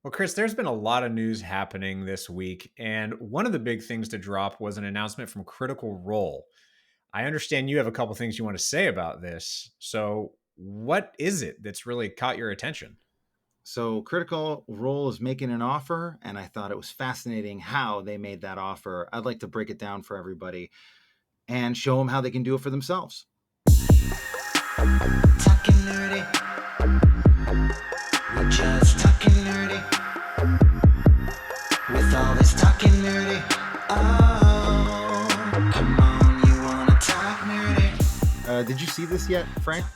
Well, Chris, there's been a lot of news happening this week, and one of the big things to drop was an announcement from Critical Role. I understand you have a couple things you want to say about this. So, what is it that's really caught your attention? So, Critical Role is making an offer, and I thought it was fascinating how they made that offer. I'd like to break it down for everybody and show them how they can do it for themselves. Talking nerdy. We're just talking nerdy. With all this talking nerdy. Oh, come on, you wanna talk nerdy? Did you see this yet, Frank?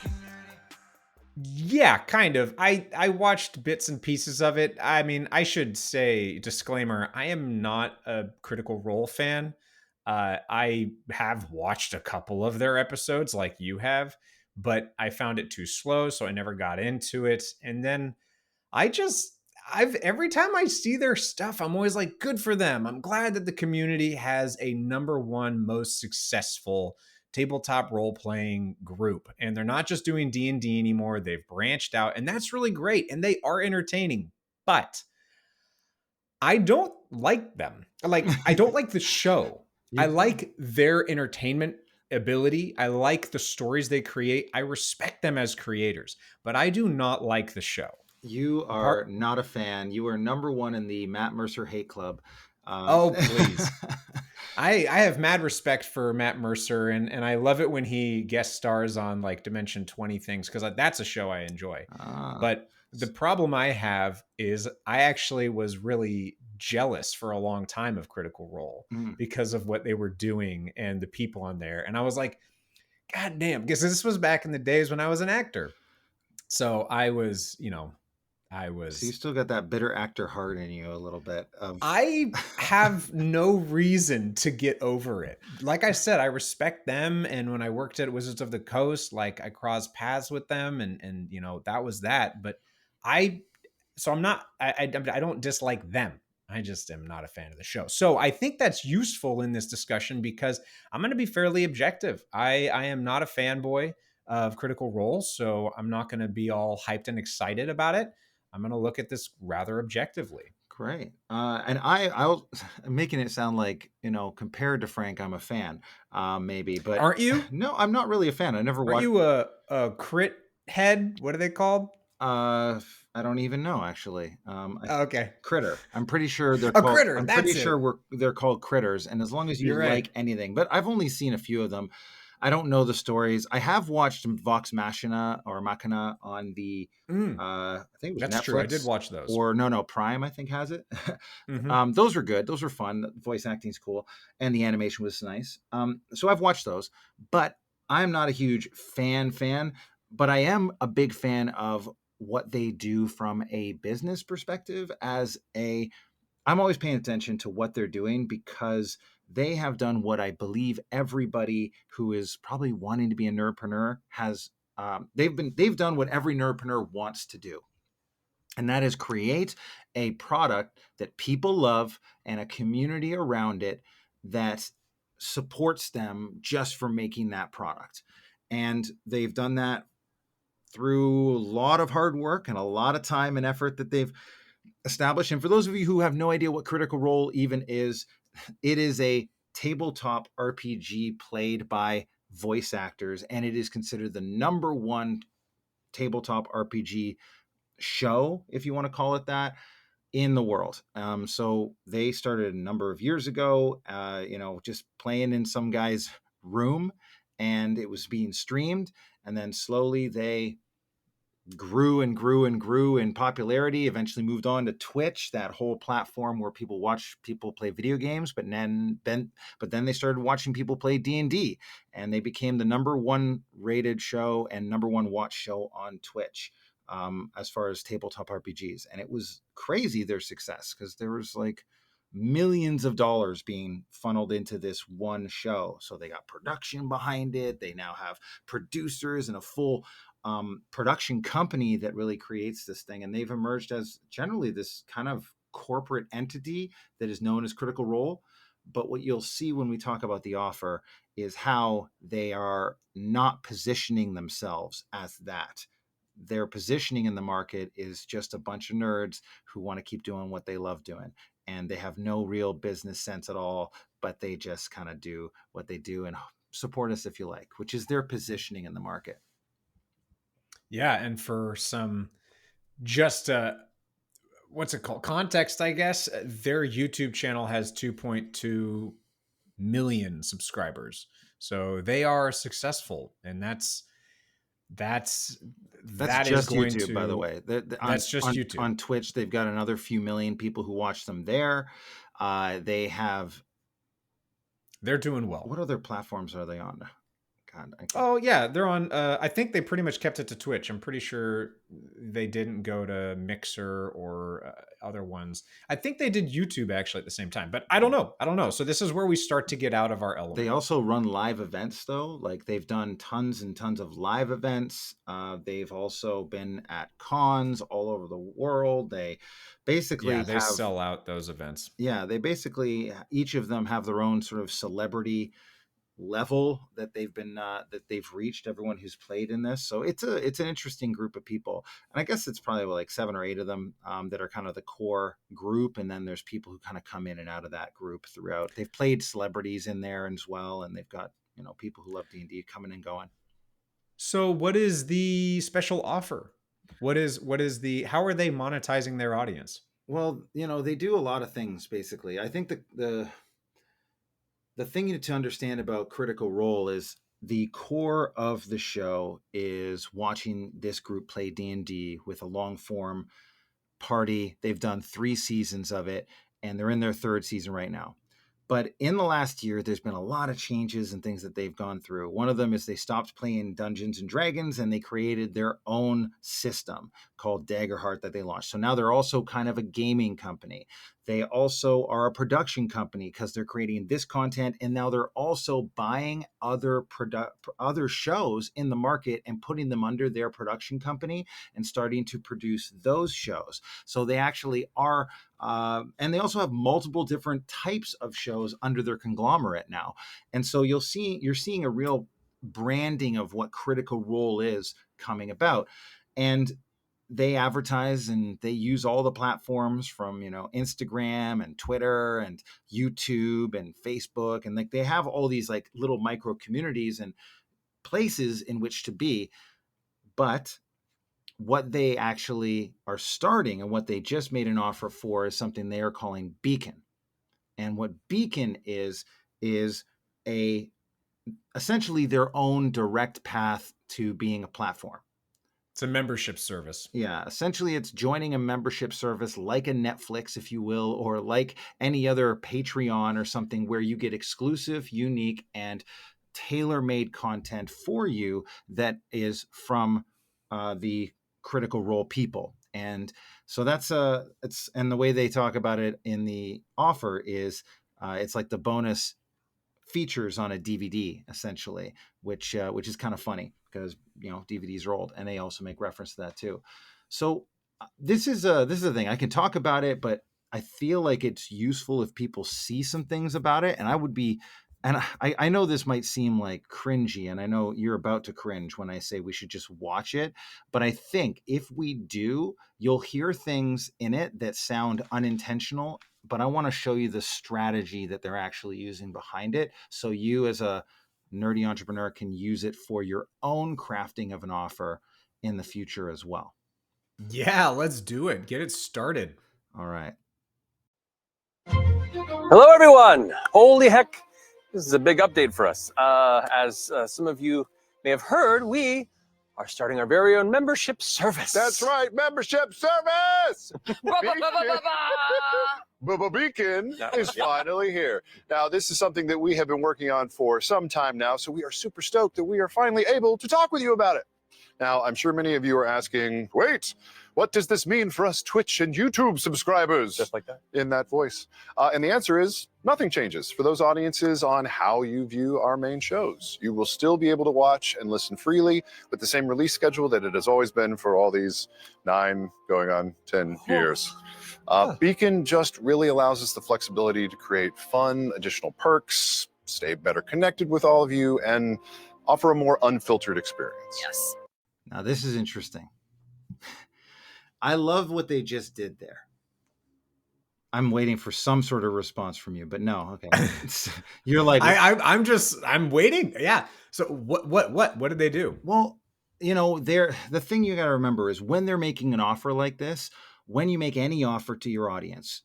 Yeah, kind of. I watched bits and pieces of it. I mean, I should say disclaimer, I am not a Critical Role fan. I have watched a couple of their episodes like you have, but I found it too slow, so I never got into it. And then I just I've every time I see their stuff, I'm always like, good for them. I'm glad that the community has a number one most successful tabletop role playing group, and they're not just doing D&D anymore. They've branched out, and that's really great, and they are entertaining. But I don't like them. Like, I don't like the show. I You, like their entertainment ability. I like the stories they create. I respect them as creators, but I do not like the show. you Part are not a fan. You are number one in the Matt Mercer hate club. Um, Oh, please. I have mad respect for Matt Mercer, and I love it when he guest stars on like Dimension 20 things because that's a show I enjoy. ah, But the problem I have is I actually was really jealous for a long time of Critical Role mm. because of what they were doing and the people on there. And I was like, God damn, because this was back in the days when I was an actor. So I was, I So you was still got that bitter actor heart in you a little bit of. I have no reason to get over it. Like I said, I respect them, and when I worked at Wizards of the Coast, like I crossed paths with them, and that was that. But I, so I'm not. I don't dislike them. I just am not a fan of the show. So I think that's useful in this discussion because I'm going to be fairly objective. I am not a fanboy of Critical Role, so I'm not going to be all hyped and excited about it. I'm going to look at this rather objectively. Great. And I'll I'm making it sound like, compared to Frank, I'm a fan, maybe, but Aren't you? no, I'm not really a fan. I never Aren't watched. you a crit head? What are they called? Uh, I don't even know actually. Okay. Critter. I'm pretty sure they're A called. critter. I'm pretty That's sure it. they're called critters. And as long as you You're right. like anything, but I've only seen a few of them. I don't know the stories. I have watched Vox Machina or Machina on the, Mm, I think it was that's true. I did Netflix watch those. or no, Prime. I think has it. Hmm. Those were good. Those were fun. The voice acting's cool, and the animation was nice. So I've watched those, but I'm not a huge fan, but I am a big fan of what they do from a business perspective. I'm always paying attention to what they're doing because they have done what I believe everybody who is probably wanting to be a nerdpreneur has. They've done what every nerdpreneur wants to do, and that is create a product that people love and a community around it that supports them just for making that product. And they've done that through a lot of hard work and a lot of time and effort that they've established. And for those of you who have no idea what Critical Role even is, it is a tabletop RPG played by voice actors, and it is considered the number one tabletop RPG show, if you want to call it that, in the world. So they started a number of years ago, just playing in some guy's room, and it was being streamed. And then slowly they grew and grew and grew in popularity, eventually moved on to Twitch, that whole platform where people watch people play video games, but then they started watching people play D&D, and they became the number one rated show and number one watch show on Twitch, as far as tabletop RPGs. And it was crazy, their success, because there was like millions of dollars being funneled into this one show. So they got production behind it. They now have producers and a full production company that really creates this thing. And they've emerged as generally this kind of corporate entity that is known as Critical Role. But what you'll see when we talk about the offer is how they are not positioning themselves as that. their positioning in the market is just a bunch of nerds who want to keep doing what they love doing. And they have no real business sense at all, but they just kind of do what they do and support us if you like, which is their positioning in the market. Yeah. And for some just what's it called? Context, I guess. Their YouTube channel has 2.2 million subscribers. So they are successful, and That's that is just going YouTube, by the to way. that's just YouTube. On Twitch, they've got another few million people who watch them there. They have. They're doing well. What other platforms are they on? God, Oh yeah, they're on. I think they pretty much kept it to Twitch. I'm pretty sure they didn't go to Mixer or other ones. I think they did YouTube actually at the same time, but I don't know. I don't know. So this is where we start to get out of our element. They also run live events, though. Like they've done tons and tons of live events. They've also been at cons all over the world. They basically they sell out those events. Yeah, they basically each of them have their own sort of celebrity level that they've reached, everyone who's played in this. So it's an interesting group of people, and I guess it's probably like 7 or 8 of them that are kind of the core group, and then there's people who kind of come in and out of that group throughout. They've played celebrities in there as well, and they've got people who love D&D coming and going. So what is the special offer? What is how are they monetizing their audience? Well, they do a lot of things. Basically, I think the thing to understand about Critical Role is the core of the show is watching this group play D&D with a long form party. They've done 3 seasons of it, and they're in their 3rd season right now. But in the last year, there's been a lot of changes and things that they've gone through. One of them is they stopped playing Dungeons and Dragons and they created their own system called Daggerheart that they launched. So now they're also kind of a gaming company. They also are a production company because they're creating this content, and now they're also buying other shows in the market and putting them under their production company and starting to produce those shows. So they actually are, and they also have multiple different types of shows under their conglomerate now. And so you're seeing a real branding of what Critical Role is coming about. And they advertise and they use all the platforms from Instagram and Twitter and YouTube and Facebook, and like they have all these like little micro communities and places in which to be. But what they actually are starting and what they just made an offer for is something they are calling Beacon. And what Beacon is essentially their own direct path to being a platform. It's a membership service. Yeah, essentially it's joining a membership service like a Netflix, if you will, or like any other Patreon or something where you get exclusive, unique, and tailor-made content for you that is from the Critical Role people. And so and the way they talk about it in the offer is it's like the bonus features on a DVD, essentially, which is kind of funny because DVDs are old, and they also make reference to that too. So this is the thing. I can talk about it, but I feel like it's useful if people see some things about it. And I know this might seem like cringy, and I know you're about to cringe when I say we should just watch it. But I think if we do, you'll hear things in it that sound unintentional. But I want to show you the strategy that they're actually using behind it, so you as a nerdy entrepreneur can use it for your own crafting of an offer in the future as well. Yeah, let's do it. Get it started. All right. Hello, everyone. Holy heck, this is a big update for us. As some of you may have heard, we are starting our very own membership service. That's right, membership service! Beacon is finally here. Now, this is something that we have been working on for some time now, so we are super stoked that we are finally able to talk with you about it. Now, I'm sure many of you are asking, wait, what does this mean for us Twitch and YouTube subscribers? Just like that. In that voice. And the answer is nothing changes for those audiences on how you view our main shows. You will still be able to watch and listen freely with the same release schedule that it has always been for all these 9 going on 10 years. Beacon just really allows us the flexibility to create fun, additional perks, stay better connected with all of you, and offer a more unfiltered experience. Yes. Now, this is interesting I love what they just did there. I'm waiting for some sort of response from you, but no. Okay. You're like, I'm waiting. Yeah. So what did they do? well, the thing you got to remember is when they're making an offer like this, when you make any offer to your audience,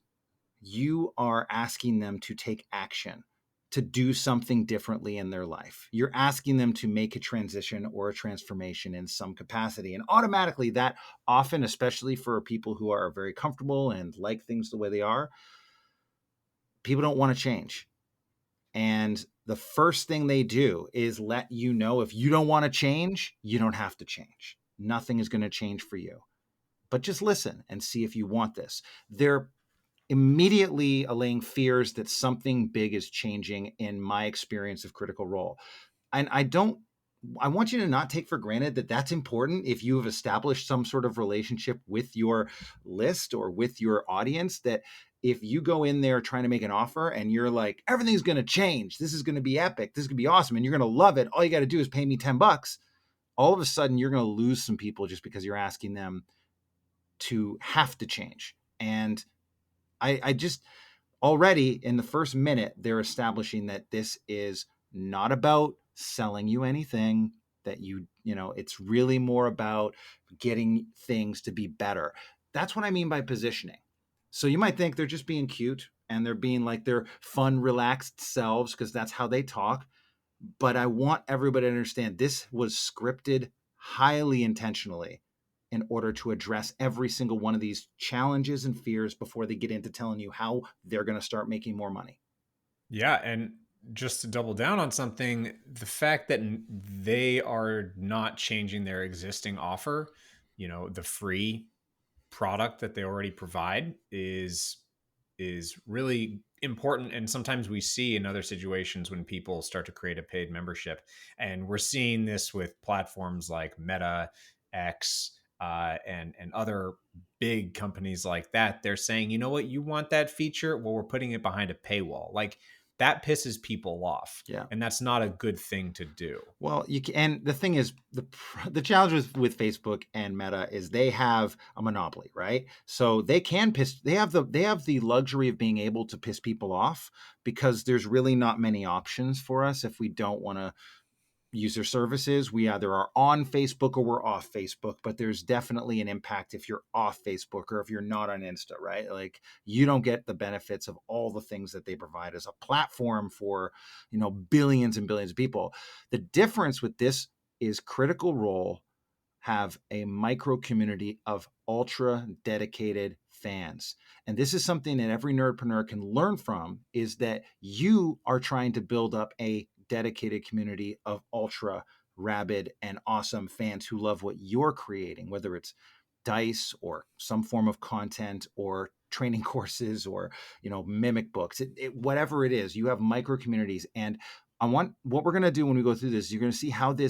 you are asking them to take action, to do something differently in their life. You're asking them to make a transition or a transformation in some capacity. And automatically that often, especially for people who are very comfortable and like things the way they are, people don't want to change. And the first thing they do is let you know, if you don't want to change, you don't have to change. Nothing is going to change for you. But just listen and see if you want this. They're immediately allaying fears that something big is changing in my experience of Critical Role. And I want you to not take for granted that that's important if you have established some sort of relationship with your list or with your audience, that if you go in there trying to make an offer and you're like, everything's going to change, this is going to be epic, this is going to be awesome, and you're going to love it, all you got to do is pay me $10, all of a sudden you're going to lose some people just because you're asking them to have to change. And I just, already in the first minute, they're establishing that this is not about selling you anything, that it's really more about getting things to be better. That's what I mean by positioning. So you might think they're just being cute and they're being like their fun, relaxed selves because that's how they talk. But I want everybody to understand this was scripted highly intentionally in order to address every single one of these challenges and fears before they get into telling you how they're going to start making more money. Yeah, and just to double down on something, the fact that they are not changing their existing offer, the free product that they already provide is really important. And sometimes we see in other situations when people start to create a paid membership, and we're seeing this with platforms like Meta, X, and other big companies like that. They're saying, you know what, you want that feature? Well, we're putting it behind a paywall. Like, that pisses people off. Yeah. And that's not a good thing to do. Well, you can, and the thing is, the challenge with Facebook and Meta is they have a monopoly, right? So they can they have the luxury of being able to piss people off because there's really not many options for us if we don't want to use their services. We either are on Facebook or we're off Facebook, but there's definitely an impact if you're off Facebook or if you're not on Insta, right? Like, you don't get the benefits of all the things that they provide as a platform for, billions and billions of people. The difference with this is Critical Role have a micro community of ultra dedicated fans. And this is something that every nerdpreneur can learn from, is that you are trying to build up a dedicated community of ultra rabid and awesome fans who love what you're creating, whether it's dice or some form of content or training courses or, mimic books, whatever it is, you have micro communities. And what we're going to do when we go through this, you're going to see how they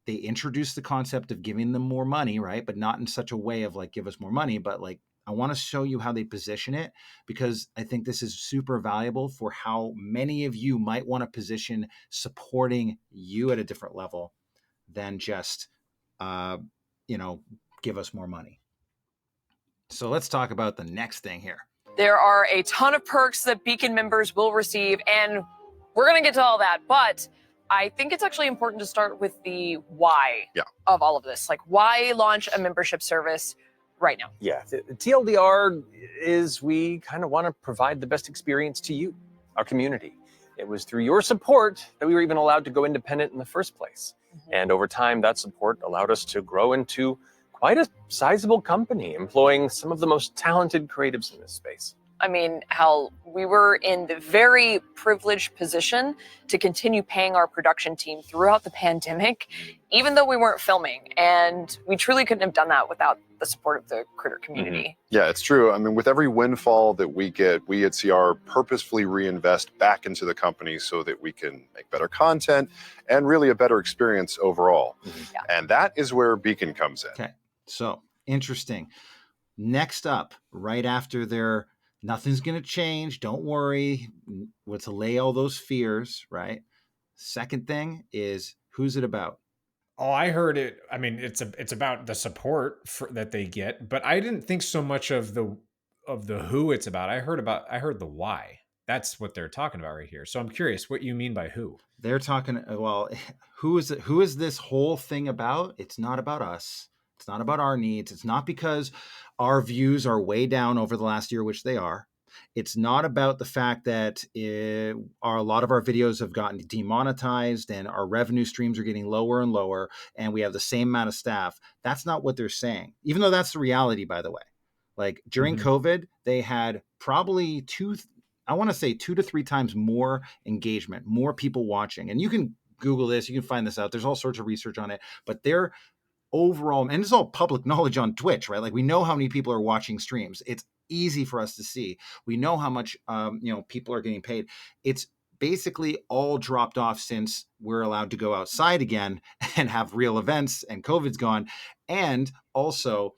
introduce the concept of giving them more money, right? But not in such a way of like, give us more money, but like, I want to show you how they position it, because I think this is super valuable for how many of you might want to position supporting you at a different level than just, give us more money. So let's talk about the next thing here. There are a ton of perks that Beacon members will receive, and we're going to get to all that. But I think it's actually important to start with the why of all of this. Like, why launch a membership service right now? Yeah, the TLDR is we kind of want to provide the best experience to you, our community. It was through your support that we were even allowed to go independent in the first place. Mm-hmm. And over time, that support allowed us to grow into quite a sizable company, employing some of the most talented creatives in this space. I mean, hell, we were in the very privileged position to continue paying our production team throughout the pandemic, even though we weren't filming. And we truly couldn't have done that without the support of the Critter community. Mm-hmm. Yeah, it's true. I mean, with every windfall that we get, we at CR purposefully reinvest back into the company so that we can make better content and really a better experience overall. Mm-hmm. Yeah. And that is where Beacon comes in. Okay, so interesting. Next up, right after their nothing's going to change, don't worry, let's allay all those fears, right? Second thing is, who's it about? Oh, I heard it. I mean, it's about the support that they get, but I didn't think so much of the who it's about. I heard the why. That's what they're talking about right here. So I'm curious what you mean by who. They're talking, well, who is this whole thing about? It's not about us. It's not about our needs. It's not because our views are way down over the last year, which they are. It's not about the fact that a lot of our videos have gotten demonetized and our revenue streams are getting lower and lower, and we have the same amount of staff. That's not what they're saying, even though that's the reality, by the way. Like during Mhm. COVID, they had probably I want to say 2 to 3 times more engagement, more people watching. And you can Google this, you can find this out. There's all sorts of research on it, but their overall, and it's all public knowledge on Twitch, right? Like we know how many people are watching streams. It's easy for us to see. We know how much, people are getting paid. It's basically all dropped off since we're allowed to go outside again and have real events and COVID's gone. And also,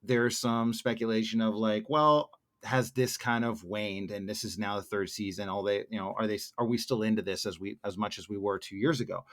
there's some speculation of like, well, has this kind of waned and this is now the third season? Are we still into this as much as we were 2 years ago?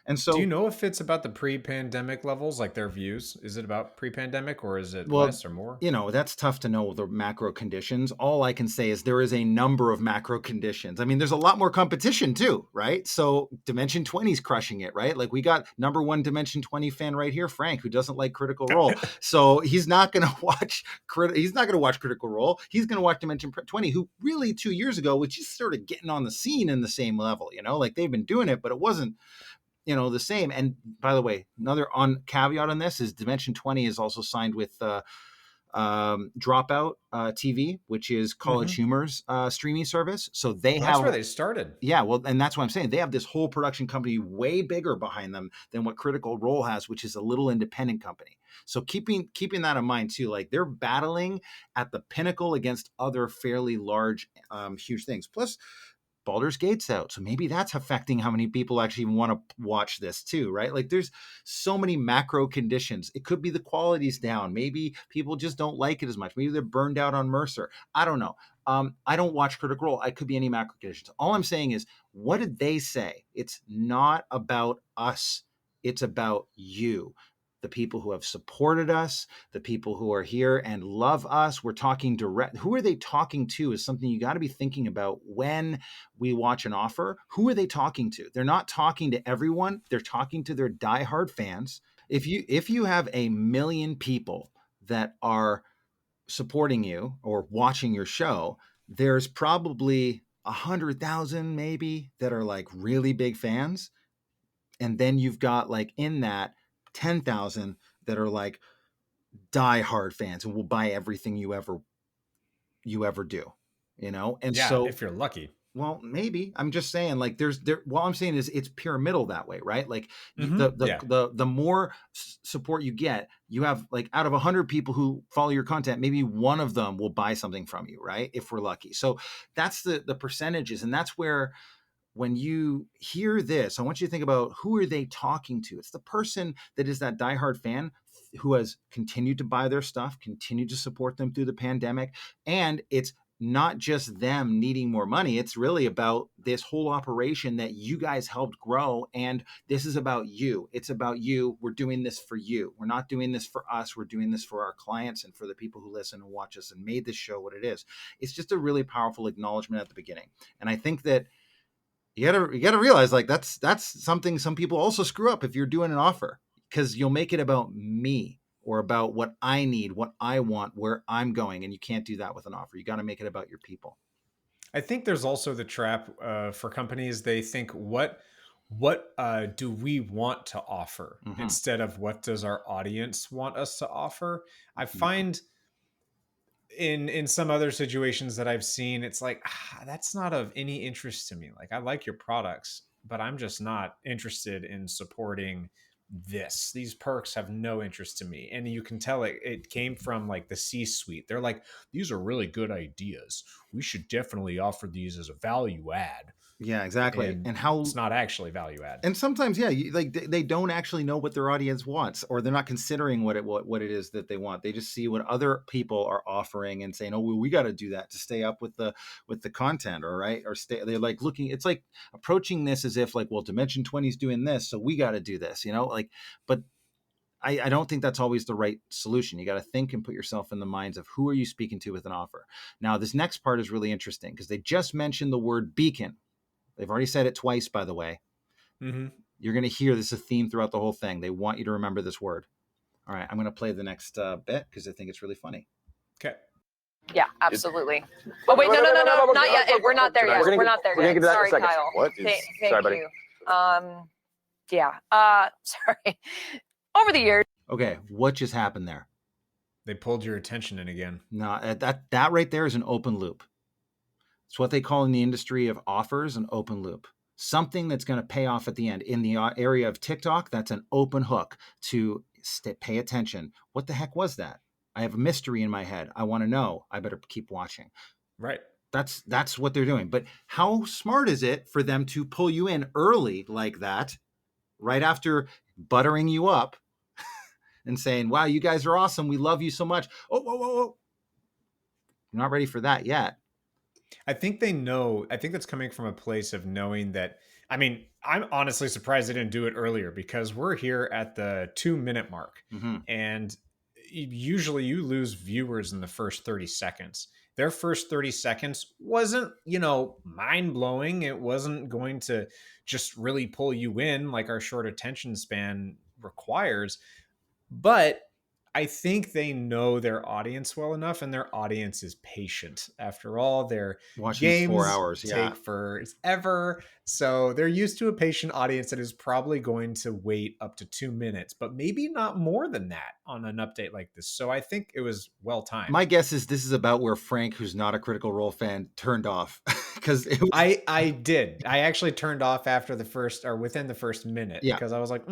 And Do you so, know if it's about the pre-pandemic levels, like their views? Is it about pre-pandemic or is it well, less or more? that's tough to know the macro conditions. All I can say is there is a number of macro conditions. I mean, there's a lot more competition too, right? So Dimension 20 is crushing it, right? Like we got number one Dimension 20 fan right here, Frank, who doesn't like Critical Role. So he's not going to watch Critical Role. He's going to watch Dimension 20, who really 2 years ago was just sort of getting on the scene in the same level, like they've been doing it, but it wasn't the same. And by the way, another on caveat on this is Dimension 20 is also signed with Dropout TV, which is College Mhm. Humor's streaming service. So they Well, that's have, where they started. yeah, well, and that's what I'm saying. They have this whole production company way bigger behind them than what Critical Role has, which is a little independent company. So keeping that in mind too, like they're battling at the pinnacle against other fairly large, huge things. Plus, Baldur's Gate's out. So maybe that's affecting how many people actually want to watch this too, right? Like there's so many macro conditions. It could be the quality's down. Maybe people just don't like it as much. Maybe they're burned out on Mercer. I don't know. I don't watch Critical Role. I could be any macro conditions. All I'm saying is, what did they say? It's not about us. It's about you. The people who have supported us, the people who are here and love us. We're talking direct. Who are they talking to is something you got to be thinking about when we watch an offer. Who are they talking to? They're not talking to everyone. They're talking to their diehard fans. If you have 1 million people that are supporting you or watching your show, there's probably 100,000 maybe that are like really big fans, and then you've got like in that 10,000 that are like diehard fans and will buy everything you ever do. And Yeah, so, if you're lucky. well, maybe. I'm just saying, like, what I'm saying is it's pyramidal that way, right? Like, Mhm. Yeah. the more support you get, you have like out of 100 people who follow your content, maybe one of them will buy something from you, right? If we're lucky. So that's the percentages, and that's where when you hear this, I want you to think about who are they talking to? It's the person that is that diehard fan who has continued to buy their stuff, continued to support them through the pandemic, and it's not just them needing more money. It's really about this whole operation that you guys helped grow. And this is about you. It's about you. We're doing this for you. We're not doing this for us. We're doing this for our clients and for the people who listen and watch us and made this show what it is. It's just a really powerful acknowledgement at the beginning. And I think that you gotta realize like that's something some people also screw up if you're doing an offer, because you'll make it about me or about what I need, what I want, where I'm going, and you can't do that with an offer. You got to make it about your people. I think there's also the trap for companies. They think, what do we want to offer Mm-hmm. instead of what does our audience want us to offer? I Mm-hmm. find in some other situations that I've seen, it's like, that's not of any interest to me. Like, I like your products, but I'm just not interested in supporting this. These perks have no interest to me. And you can tell it came from like the C suite. They're like, these are really good ideas. We should definitely offer these as a value add. Yeah, exactly. and And how it's not actually value add. And sometimes, yeah, they don't actually know what their audience wants, or they're not considering what it is that they want. They just see what other people are offering and saying, "Oh, well, we got to do that to stay up with the content," or right, or stay. They're like looking. It's like approaching this as if like, well, Dimension 20 is doing this, so we got to do this, like. But I don't think that's always the right solution. You got to think and put yourself in the minds of who are you speaking to with an offer. Now, this next part is really interesting because they just mentioned the word beacon. They've already said it twice, by the way. Mm-hmm. You're going to hear this is a theme throughout the whole thing. They want you to remember this word. All right, I'm going to play the next bit because I think it's really funny. Okay. Yeah, absolutely. Oh wait, no, not yet. We're not there yet. We're not there yet. Sorry, Kyle. What? Thank Sorry, buddy. you. Yeah. Sorry. Over the years. Okay, what just happened there? They pulled your attention in again. No, that right there is an open loop. It's what they call in the industry of offers an open loop. Something that's going to pay off at the end. In the area of TikTok, that's an open hook to pay attention. What the heck was that? I have a mystery in my head. I want to know. I better keep watching. Right. That's what they're doing. But how smart is it for them to pull you in early like that, right after buttering you up and saying, wow, you guys are awesome. We love you so much. Oh, whoa, whoa, whoa. You're not ready for that yet. I think they know. I think that's coming from a place of knowing that. I mean, I'm honestly surprised they didn't do it earlier because we're here at the 2-minute mark. Mm-hmm. And usually you lose viewers in the first 30 seconds. Their first 30 seconds wasn't, mind blowing. It wasn't going to just really pull you in like our short attention span requires. But I think they know their audience well enough, and their audience is patient. After all, their Watching games 4 hours, take forever. So they're used to a patient audience that is probably going to wait up to 2 minutes, but maybe not more than that on an update like this. So I think it was well timed. My guess is this is about where Frank, who's not a Critical Role fan, turned off. Because I did. I actually turned off after the first, or within the first minute, because I was like,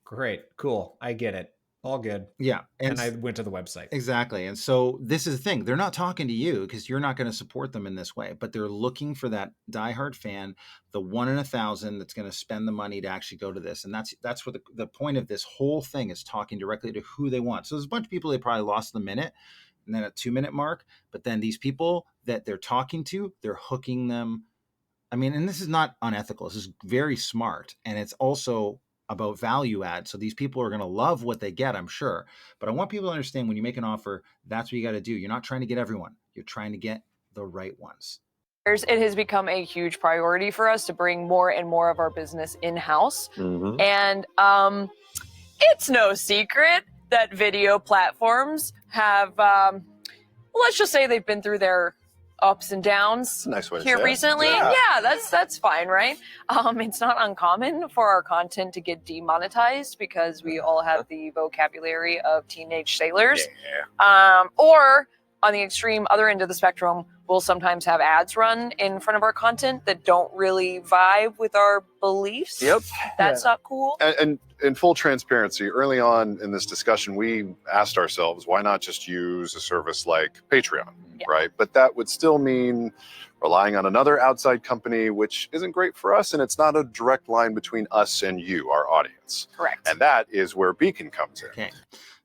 great, cool, I get it. All good. Yeah. And I went to the website. Exactly. And so this is the thing. They're not talking to you because you're not going to support them in this way, but they're looking for that diehard fan, the 1 in 1,000 that's going to spend the money to actually go to this. And that's what the point of this whole thing is, talking directly to who they want. So there's a bunch of people, they probably lost the minute and then a 2-minute mark. But then these people that they're talking to, they're hooking them. I mean, and this is not unethical. This is very smart. And it's also about value add. So these people are going to love what they get, I'm sure. But I want people to understand, when you make an offer, that's what you got to do. You're not trying to get everyone. You're trying to get the right ones. It has become a huge priority for us to bring more and more of our business in-house. Mm-hmm. And it's no secret that video platforms have, let's just say they've been through their ups and downs Nice way to here say it. recently. Yeah. Yeah, that's fine, right? It's not uncommon for our content to get demonetized because we all have the vocabulary of teenage sailors. Or on the extreme other end of the spectrum, we'll sometimes have ads run in front of our content that don't really vibe with our beliefs. Yep. That's not cool. And in full transparency, early on in this discussion, we asked ourselves, why not just use a service like Patreon, right? But that would still mean relying on another outside company, which isn't great for us, and it's not a direct line between us and you, our audience. Correct. And that is where Beacon comes in. Okay.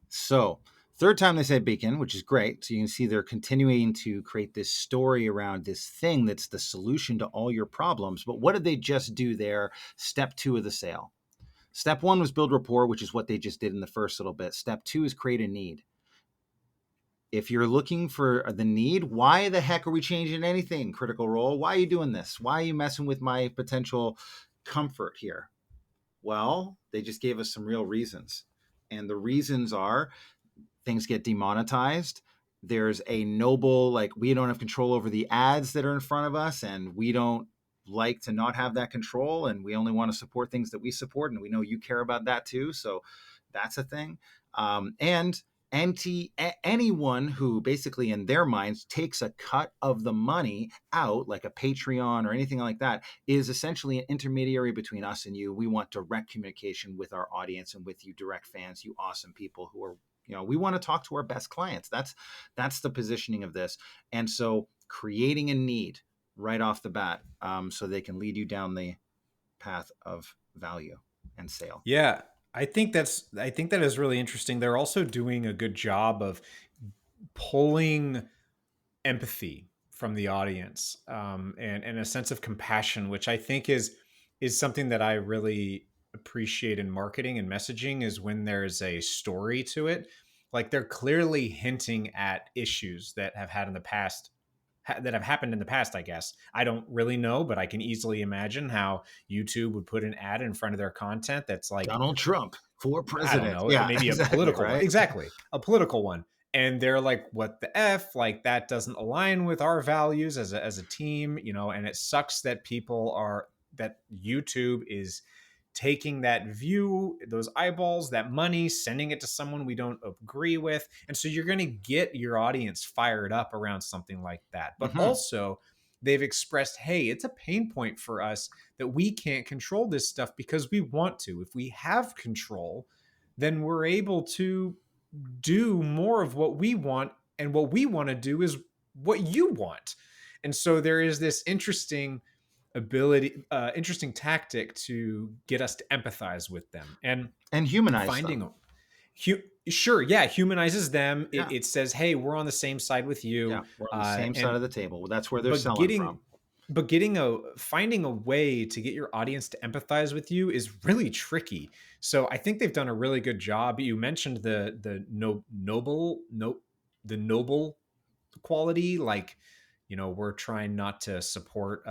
So third time they say Beacon, which is great. So you can see they're continuing to create this story around this thing that's the solution to all your problems. But what did they just do there? Step 2 of the sale. Step 1 was build rapport, which is what they just did in the first little bit. Step 2 is create a need. If you're looking for the need, why the heck are we changing anything, Critical Role? Why are you doing this? Why are you messing with my potential comfort here? Well, they just gave us some real reasons. And the reasons are things get demonetized. There's a noble, we don't have control over the ads that are in front of us, and we don't like to not have that control, and we only want to support things that we support, and we know you care about that too. So that's a thing. And anyone who basically in their minds takes a cut of the money out, like a Patreon or anything like that, is essentially an intermediary between us and you. We want direct communication with our audience and with you direct fans, you awesome people who are, we want to talk to our best clients. That's the positioning of this. And so creating a need. right off the bat, so they can lead you down the path of value and sale. Yeah, I think that is really interesting. They're also doing a good job of pulling empathy from the audience, and a sense of compassion, which I think is something that I really appreciate in marketing and messaging, is when there's a story to it. Like they're clearly hinting at issues that have had in the past, that have happened in the past, I guess. I don't really know, but I can easily imagine how YouTube would put an ad in front of their content that's like Donald Trump for I don't president. know, Yeah, maybe exactly, a political one. right? Exactly. A political one. And they're like, what the F? Like that doesn't align with our values as a team, and it sucks that that YouTube is taking that view, those eyeballs, that money, sending it to someone we don't agree with. And so you're going to get your audience fired up around something like that. But also, they've expressed, hey, it's a pain point for us that we can't control this stuff because we want to. If we have control, then we're able to do more of what we want. And what we want to do is what you want. And so there is this interesting interesting tactic to get us to empathize with them and humanize finding them. Humanizes them. Yeah. It says, hey, we're on the same side with you. Yeah, we're on the same side of the table. That's where they're selling from. But finding a way to get your audience to empathize with you is really tricky. So I think they've done a really good job. You mentioned the noble quality, like, we're trying not to support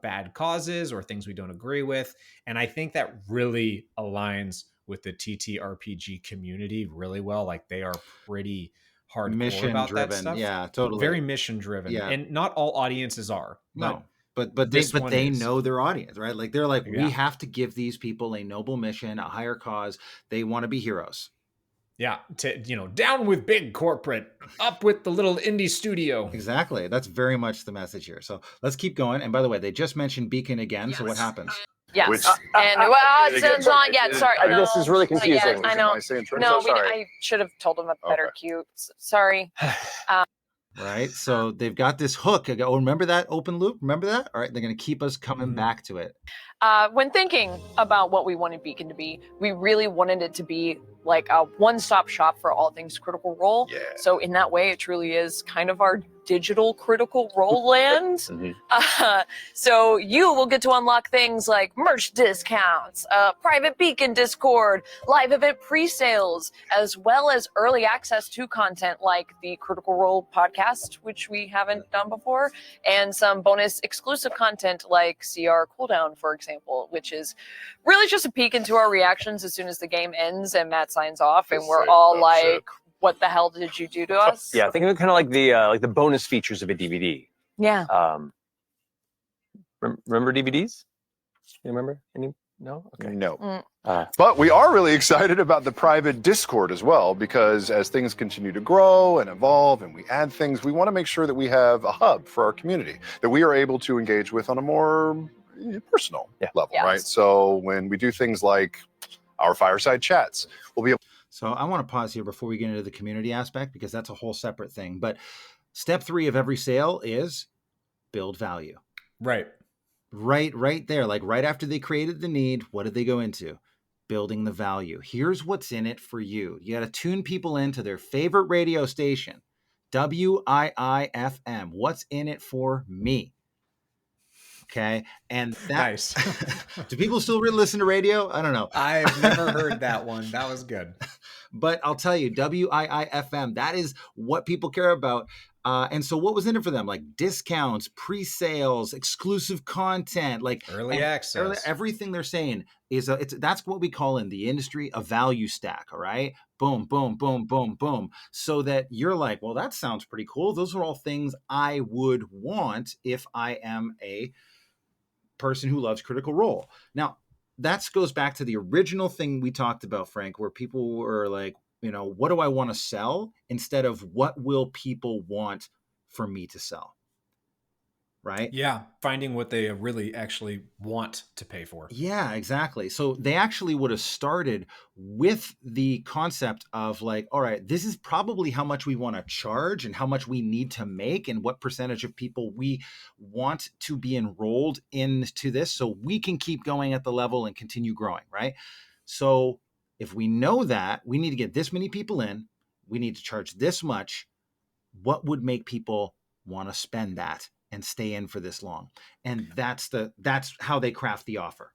bad causes or things we don't agree with. And I think that really aligns with the TTRPG community really well. Like they are pretty hardcore mission about driven. That stuff. Yeah, totally. Very mission driven. Yeah. And not all audiences are. No. But they know their audience, right? Like they're like, we have to give these people a noble mission, a higher cause. They want to be heroes. Yeah, down with big corporate, up with the little indie studio. Exactly. That's very much the message here. So let's keep going. And by the way, they just mentioned Beacon again. Yes. So what happens? Yes. It's not yet. Sorry. This is really confusing. I know. I should have told them a better cue. Sorry. Right. So they've got this hook. Oh, remember that open loop? Remember that? All right. They're going to keep us coming back to it. When thinking about what we wanted Beacon to be, we really wanted it to be like a one-stop shop for all things Critical Role. Yeah. So in that way, it truly is kind of our digital Critical Role land. So you will get to unlock things like merch discounts, private Beacon Discord, live event pre-sales, as well as early access to content like the Critical Role podcast, which we haven't done before, and some bonus exclusive content like CR Cooldown, for example, which is really just a peek into our reactions as soon as the game ends and Matt signs off, and we're all like, what the hell did you do to us? Yeah, think of it kind of like the bonus features of a DVD. Yeah. Remember DVDs? You remember any? No? Okay. No. But we are really excited about the private Discord as well, because as things continue to grow and evolve and we add things, we want to make sure that we have a hub for our community that we are able to engage with on a more personal level, right? So when we do things like our fireside chats, we'll be able. So I want to pause here before we get into the community aspect, because that's a whole separate thing. But step 3 of every sale is build value. Right there. Like right after they created the need, what did they go into? Building the value. Here's what's in it for you. You got to tune people into their favorite radio station, WIIFM. What's in it for me? Okay. And that, nice. Do people still listen to radio? I don't know. I've never heard that one. That was good. But I'll tell you, WIIFM, that is what people care about. And so what was in it for them? Like discounts, pre-sales, exclusive content, like early access. Everything they're saying is that's what we call in the industry a value stack. All right. Boom, boom, boom, boom, boom. So that you're like, well, that sounds pretty cool. Those are all things I would want if I am a person who loves Critical Role. Now, that goes back to the original thing we talked about, Frank, where people were like, what do I want to sell instead of what will people want for me to sell? right? Yeah, finding what they really actually want to pay for. Yeah, exactly. So they actually would have started with the concept of like, all right, this is probably how much we want to charge and how much we need to make and what percentage of people we want to be enrolled into this so we can keep going at the level and continue growing, right? So if we know that we need to get this many people in, we need to charge this much, what would make people want to spend that and stay in for this long? And that's how they craft the offer.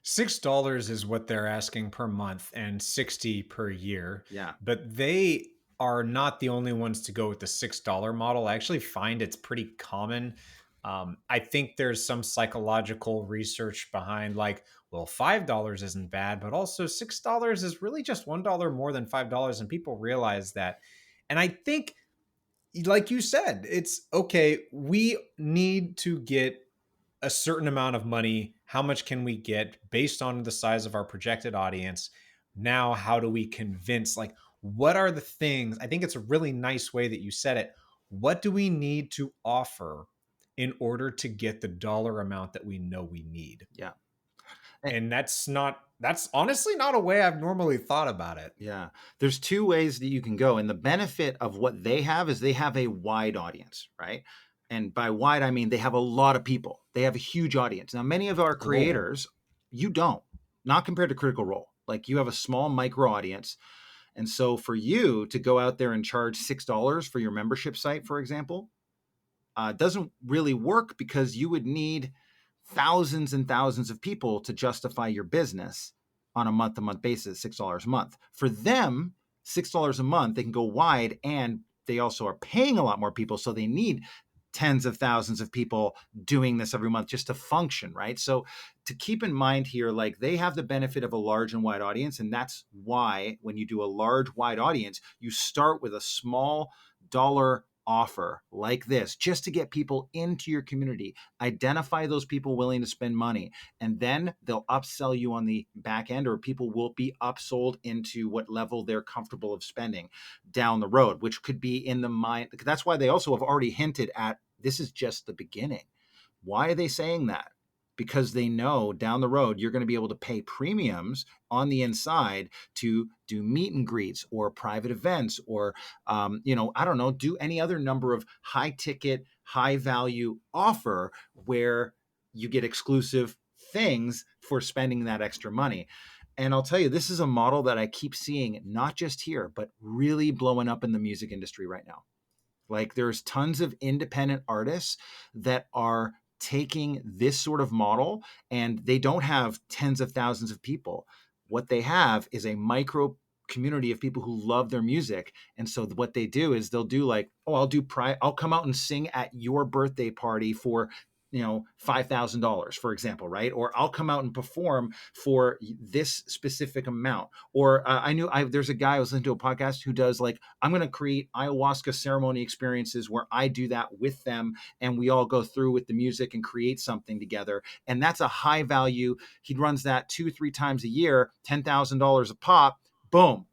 $6 is what they're asking per month and 60 per year. Yeah. But they are not the only ones to go with the $6 model. I actually find it's pretty common. I think there's some psychological research behind like, well, $5 isn't bad, but also $6 is really just $1 more than $5. And people realize that. And I think, like you said, it's okay. We need to get a certain amount of money. How much can we get based on the size of our projected audience? Now, how do we convince, like, what are the things? I think it's a really nice way that you said it. What do we need to offer in order to get the dollar amount that we know we need? Yeah. And that's honestly not a way I've normally thought about it. Yeah. There's two ways that you can go. And the benefit of what they have is they have a wide audience, right? And by wide, I mean they have a lot of people. They have a huge audience. Now, many of our creators, you don't, not compared to Critical Role. Like you have a small micro audience. And so for you to go out there and charge $6 for your membership site, for example, doesn't really work because you would need thousands and thousands of people to justify your business on a month-to-month basis, $6 a month. For them, $6 a month, they can go wide, and they also are paying a lot more people, so they need tens of thousands of people doing this every month just to function, right? So to keep in mind here, like they have the benefit of a large and wide audience, and that's why when you do a large, wide audience, you start with a small dollar offer like this just to get people into your community, identify those people willing to spend money, and then they'll upsell you on the back end, or people will be upsold into what level they're comfortable of spending down the road, which could be in the mind. That's why they also have already hinted at this is just the beginning. Why are they saying that? Because they know down the road you're going to be able to pay premiums on the inside to do meet and greets or private events or, I don't know, do any other number of high ticket, high value offer where you get exclusive things for spending that extra money. And I'll tell you, this is a model that I keep seeing, not just here, but really blowing up in the music industry right now. Like there's tons of independent artists that are taking this sort of model, and they don't have tens of thousands of people. What they have is a micro community of people who love their music. And so what they do is they'll do like, oh, I'll come out and sing at your birthday party for $5,000, for example, right? Or I'll come out and perform for this specific amount. Or there's a guy I was listening to a podcast who does like, I'm going to create ayahuasca ceremony experiences where I do that with them, and we all go through with the music and create something together. And that's a high value. He runs that 2-3 times a year, $10,000 a pop. Boom.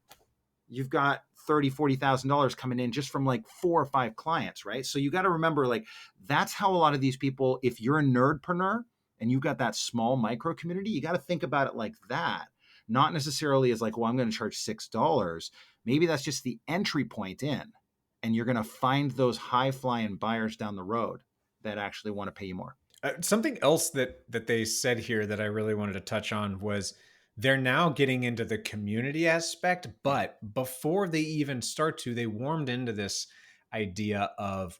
You've got $30,000-$40,000 coming in just from like 4 or 5 clients, right? So you got to remember, like, that's how a lot of these people, if you're a nerdpreneur and you've got that small micro community, you got to think about it like that. Not necessarily as like, well, I'm going to charge $6. Maybe that's just the entry point in, and you're going to find those high flying buyers down the road that actually want to pay you more. Something else that they said here that I really wanted to touch on was they're now getting into the community aspect, but before they even start to, they warmed into this idea of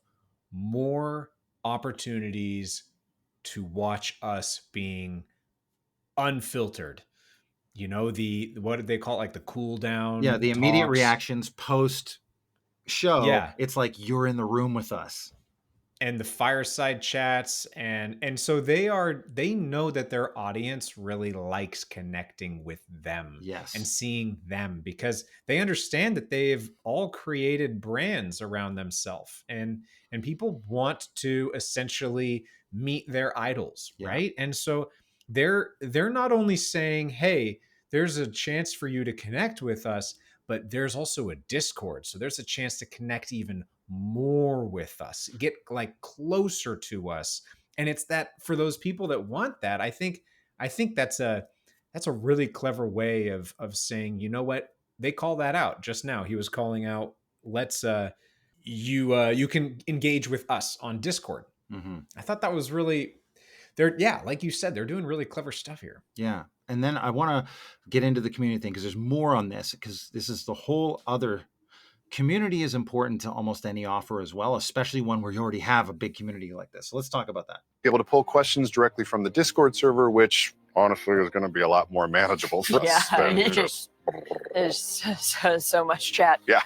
more opportunities to watch us being unfiltered. What did they call it? Like the cool down? Yeah, the immediate talks. reactions post show. Yeah. It's like you're in the room with us. And the fireside chats, and so they know that their audience really likes connecting with them. Yes. And seeing them, because they understand that they've all created brands around themselves, and people want to essentially meet their idols. Yeah. Right. And so they're not only saying, hey, there's a chance for you to connect with us, but there's also a Discord, so there's a chance to connect even more with us, get like closer to us. And it's that for those people that want that, I think that's a really clever way of saying, you know what? They call that out just now. He was calling out, let's you can engage with us on Discord. Mm-hmm. I thought that was really they're yeah, like you said, they're doing really clever stuff here. Yeah. And then I want to get into the community thing because there's more on this, because this is the whole other community is important to almost any offer as well, especially one where you already have a big community like this. So let's talk about that. Be able to pull questions directly from the Discord server, which honestly is going to be a lot more manageable for us than just. There's so much chat. Yeah.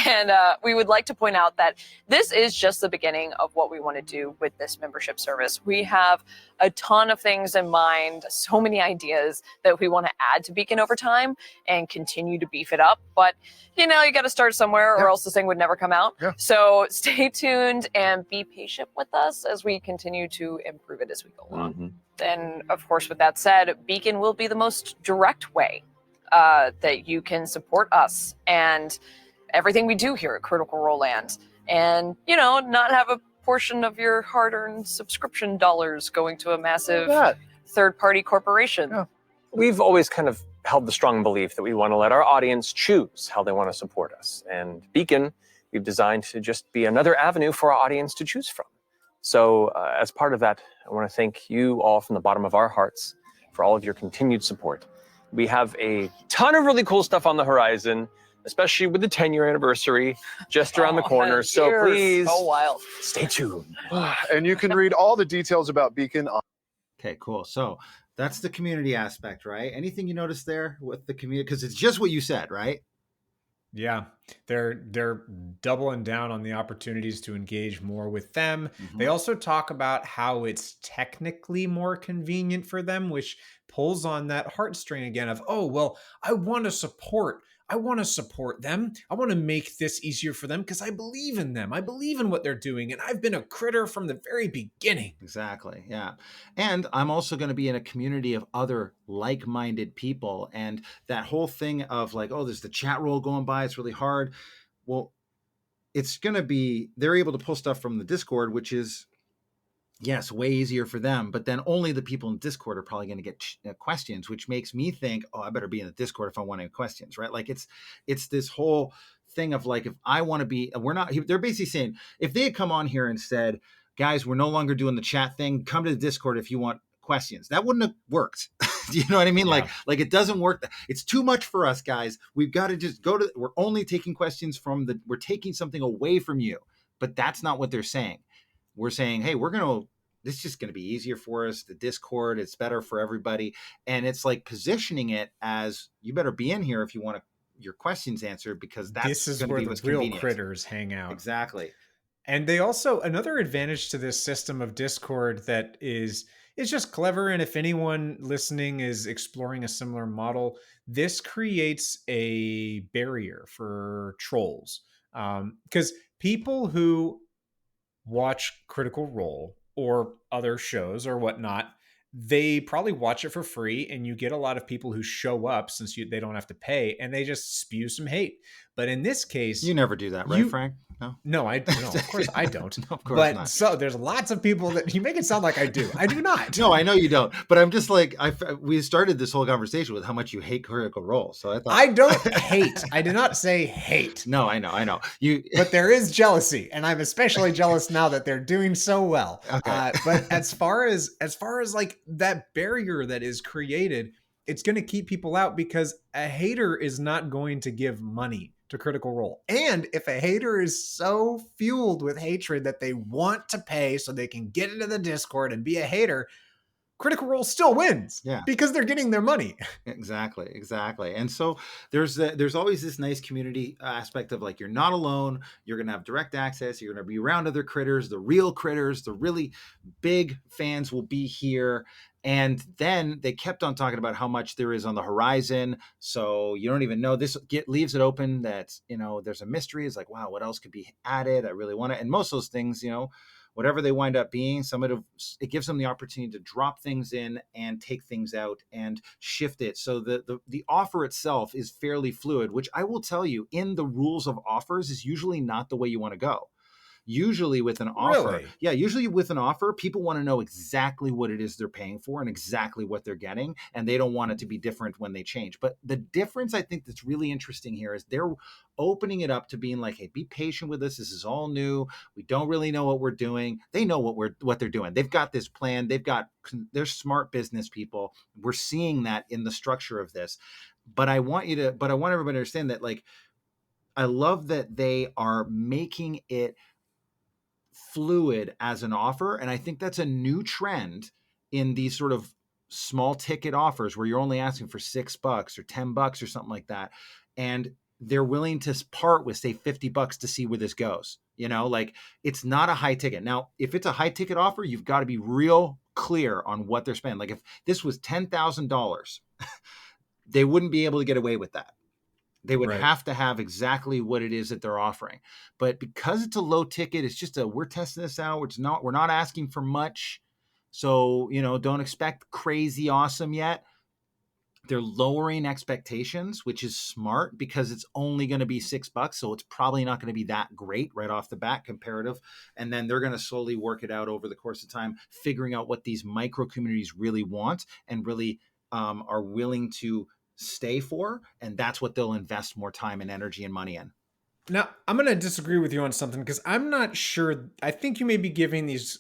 And we would like to point out that this is just the beginning of what we want to do with this membership service. We have a ton of things in mind, so many ideas that we want to add to Beacon over time and continue to beef it up. But, you got to start somewhere or else this thing would never come out. Yeah. So stay tuned and be patient with us as we continue to improve it as we go along. Mm-hmm. And of course, with that said, Beacon will be the most direct way that you can support us and everything we do here at Critical Role Land, and not have a portion of your hard-earned subscription dollars going to a massive third-party corporation. Yeah. We've always kind of held the strong belief that we want to let our audience choose how they want to support us, and Beacon we've designed to just be another avenue for our audience to choose from. So as part of that, I want to thank you all from the bottom of our hearts for all of your continued support. We have a ton of really cool stuff on the horizon, especially with the 10-year anniversary just around the corner. So please stay tuned. And you can read all the details about Beacon on. Okay, cool. So that's the community aspect, right? Anything you notice there with the community? Because it's just what you said, right? Yeah, they're doubling down on the opportunities to engage more with them. Mm-hmm. They also talk about how it's technically more convenient for them, which pulls on that heartstring again of, oh, well, I want to support them. I want to make this easier for them because I believe in them. I believe in what they're doing. And I've been a critter from the very beginning. Exactly. Yeah. And I'm also going to be in a community of other like-minded people. And that whole thing of like, oh, there's the chat roll going by. It's really hard. Well, it's going to be, they're able to pull stuff from the Discord, which is, yes, way easier for them, but then only the people in Discord are probably going to get questions, which makes me think, oh, I better be in the Discord if I want any questions, right? Like it's this whole thing of like, if I want to be, they're basically saying, if they had come on here and said, guys, we're no longer doing the chat thing, come to the Discord if you want questions, that wouldn't have worked. Do you know what I mean? Yeah. Like it doesn't work. It's too much for us, guys. We've got to just we're only taking questions we're taking something away from you, but that's not what they're saying. We're saying, hey, this is just going to be easier for us. The Discord, it's better for everybody. And it's like positioning it as you better be in here if you want your questions answered, because this is where the real critters hang out. Exactly. And they also, another advantage to this system of Discord that is just clever. And if anyone listening is exploring a similar model, this creates a barrier for trolls. Because people who watch Critical Role or other shows or whatnot, they probably watch it for free, and you get a lot of people who show up since they don't have to pay, and they just spew some hate. But in this case, you never do that, right, Frank? No, of course I don't. No, of course not. So there's lots of people that you make it sound like I do. I do not. No, I know you don't. But I'm just like, we started this whole conversation with how much you hate Critical Role. So I thought I don't hate. I did not say hate. No, I know. But there is jealousy, and I'm especially jealous now that they're doing so well. Okay. But as far as like that barrier that is created, it's going to keep people out because a hater is not going to give money to Critical Role. And if a hater is so fueled with hatred that they want to pay so they can get into the Discord and be a hater, Critical Role still wins. Yeah. Because they're getting their money. Exactly. And so there's always this nice community aspect of like, you're not alone. You're going to have direct access. You're going to be around other critters, the real critters, the really big fans will be here. And then they kept on talking about how much there is on the horizon. So you don't even know. This leaves it open that, there's a mystery. It's like, wow, what else could be added? I really want it. And most of those things, whatever they wind up being, it gives them the opportunity to drop things in and take things out and shift it. So the offer itself is fairly fluid, which I will tell you, in the rules of offers, is usually not the way you want to go. Usually with an offer, people want to know exactly what it is they're paying for and exactly what they're getting, and they don't want it to be different when they change. But the difference I think that's really interesting here is they're opening it up to being like, hey, be patient with us. This is all new. We don't really know what we're doing. They know what they're doing. They've got this plan. They're smart business people. We're seeing that in the structure of this. But I want everybody to understand that, like, I love that they are making it fluid as an offer. And I think that's a new trend in these sort of small ticket offers where you're only asking for $6 or $10 or something like that. And they're willing to part with, say, $50 to see where this goes. Like, it's not a high ticket. Now, if it's a high ticket offer, you've got to be real clear on what they're spending. Like, if this was $10,000, they wouldn't be able to get away with that. They would have to have exactly what it is that they're offering. But because it's a low ticket, it's just we're testing this out. We're not asking for much. So, don't expect crazy awesome yet. They're lowering expectations, which is smart because it's only going to be $6. So it's probably not going to be that great right off the bat, comparative. And then they're going to slowly work it out over the course of time, figuring out what these micro communities really want and really are willing to stay for, and that's what they'll invest more time and energy and money in. Now, I'm going to disagree with you on something because I'm not sure. I think you may be giving these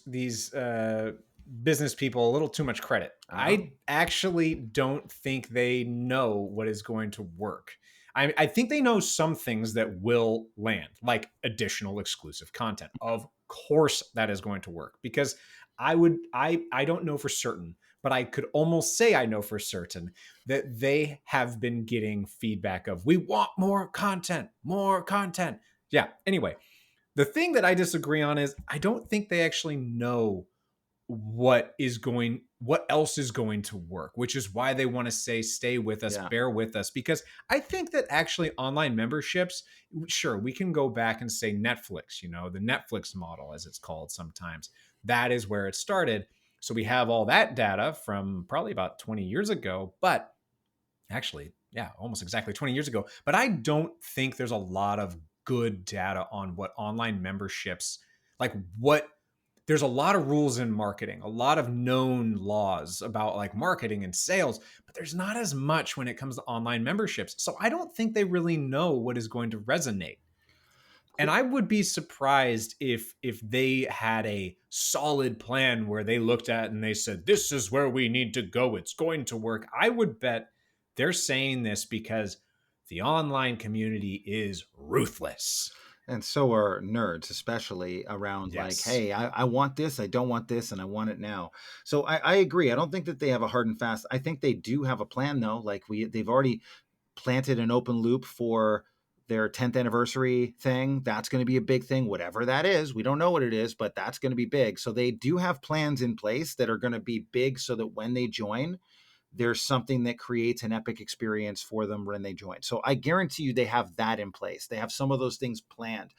business people a little too much credit. I actually don't think they know what is going to work. I think they know some things that will land, like additional exclusive content. Of course, that is going to work because I don't know for certain, but I could almost say I know for certain that they have been getting feedback of, we want more content, more content. Yeah. Anyway, the thing that I disagree on is I don't think they actually know what else is going to work, which is why they want to say, stay with us, bear with us, because I think that actually online memberships, sure, we can go back and say Netflix, the Netflix model, as it's called sometimes, that is where it started. So we have all that data from probably about 20 years ago, but actually, yeah, almost exactly 20 years ago. But I don't think there's a lot of good data on what online memberships, there's a lot of rules in marketing, a lot of known laws about like marketing and sales, but there's not as much when it comes to online memberships. So I don't think they really know what is going to resonate. And I would be surprised if they had a solid plan where they looked at and they said, this is where we need to go. It's going to work. I would bet they're saying this because the online community is ruthless. And so are nerds, especially around like, hey, I want this, I don't want this, and I want it now. So I agree. I don't think that they have a hard and fast. I think they do have a plan, though. Like they've already planted an open loop for their 10th anniversary thing. That's going to be a big thing, whatever that is. We don't know what it is, but that's going to be big. So they do have plans in place that are going to be big so that when they join, there's something that creates an epic experience for them when they join. So I guarantee you they have that in place. They have some of those things planned.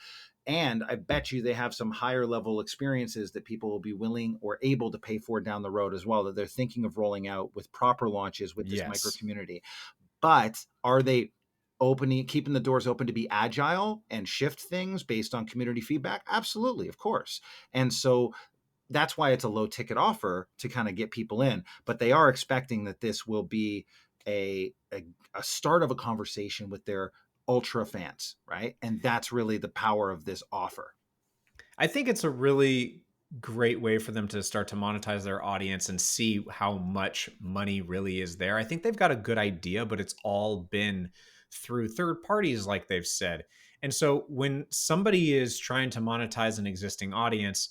And I bet you they have some higher level experiences that people will be willing or able to pay for down the road as well, that they're thinking of rolling out with proper launches with this micro community. But are they keeping the doors open to be agile and shift things based on community feedback? Absolutely, of course. And so that's why it's a low ticket offer to kind of get people in, but they are expecting that this will be a start of a conversation with their ultra fans, right? And that's really the power of this offer. I think it's a really great way for them to start to monetize their audience and see how much money really is there. I think they've got a good idea, but it's all been through third parties, like they've said. And so when somebody is trying to monetize an existing audience,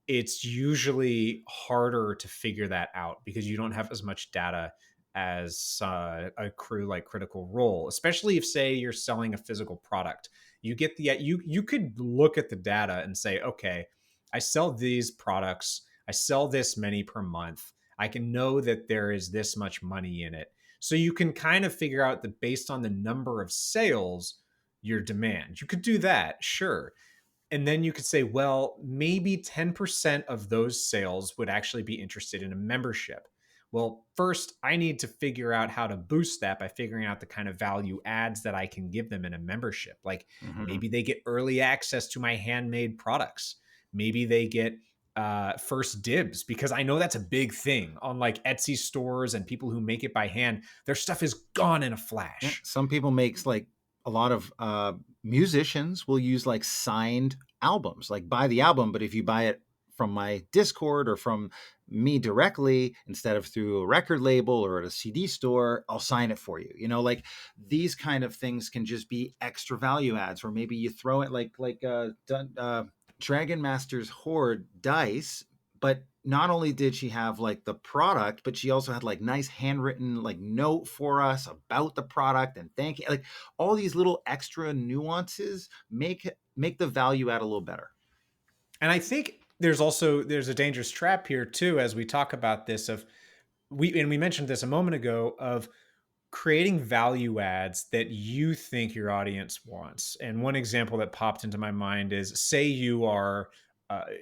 it's usually harder to figure that out because you don't have as much data as a crew like Critical Role, especially if, say, you're selling a physical product. You get you could look at the data and say, okay, I sell these products, I sell this many per month. I can know that there is this much money in it. So you can kind of figure out that based on the number of sales, your demand. You could do that, sure. And then you could say, well, maybe 10% of those sales would actually be interested in a membership. Well, first, I need to figure out how to boost that by figuring out the kind of value adds that I can give them in a membership. Like maybe they get early access to my handmade products. Maybe they get first dibs, because I know that's a big thing on like Etsy stores and people who make it by hand. Their stuff is gone in a flash. Yeah, some people make like a lot of musicians will use like signed albums, like buy the album, but if you buy it from my Discord or from me directly instead of through a record label or at a CD store, I'll sign it for you. You know, like these kind of things can just be extra value adds, or maybe you throw it like Dragon Master's Horde dice, but not only did she have like the product, but she also had like nice handwritten like note for us about the product and thank you. Like all these little extra nuances make the value add a little better. And I think there's a dangerous trap here too, as we talk about this of we mentioned this a moment ago, of creating value adds that you think your audience wants. And one example that popped into my mind is, say you are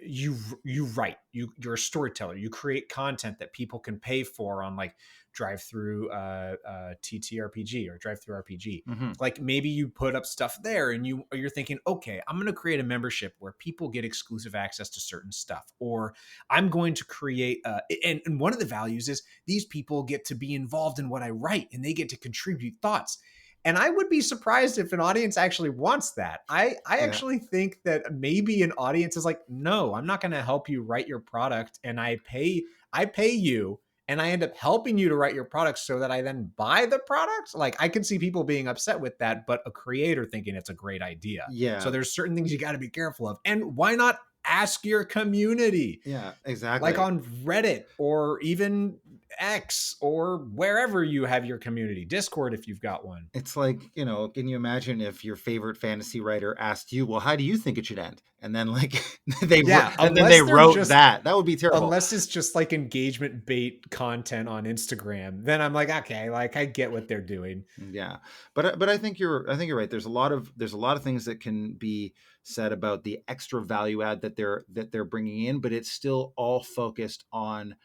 you you're a storyteller, you create content that people can pay for on like drive through TTRPG or drive through RPG. Like maybe you put up stuff there and you're thinking, okay, I'm going to create a membership where people get exclusive access to certain stuff, or I'm going to create and one of the values is these people get to be involved in what I write and they get to contribute thoughts. And I would be surprised if an audience actually wants that. I actually think that maybe an audience is like, no, I'm not going to help you write your product, and I pay you, and I end up helping you to write your product so that I then buy the product. Like I can see people being upset with that, but a creator thinking it's a great idea. Yeah. So there's certain things you got to be careful of. And why not ask your community? Yeah, exactly. Like on Reddit or even X or wherever you have your community, Discord if you've got one. It's like, you know, can you imagine if your favorite fantasy writer asked you, well, how do you think it should end? And then like they wrote that would be terrible. Unless it's just like engagement bait content on Instagram, then I'm like, okay, like I get what they're doing. Yeah. But I think you're right. There's a lot of things that can be said about the extra value add that they're bringing in, but it's still all focused on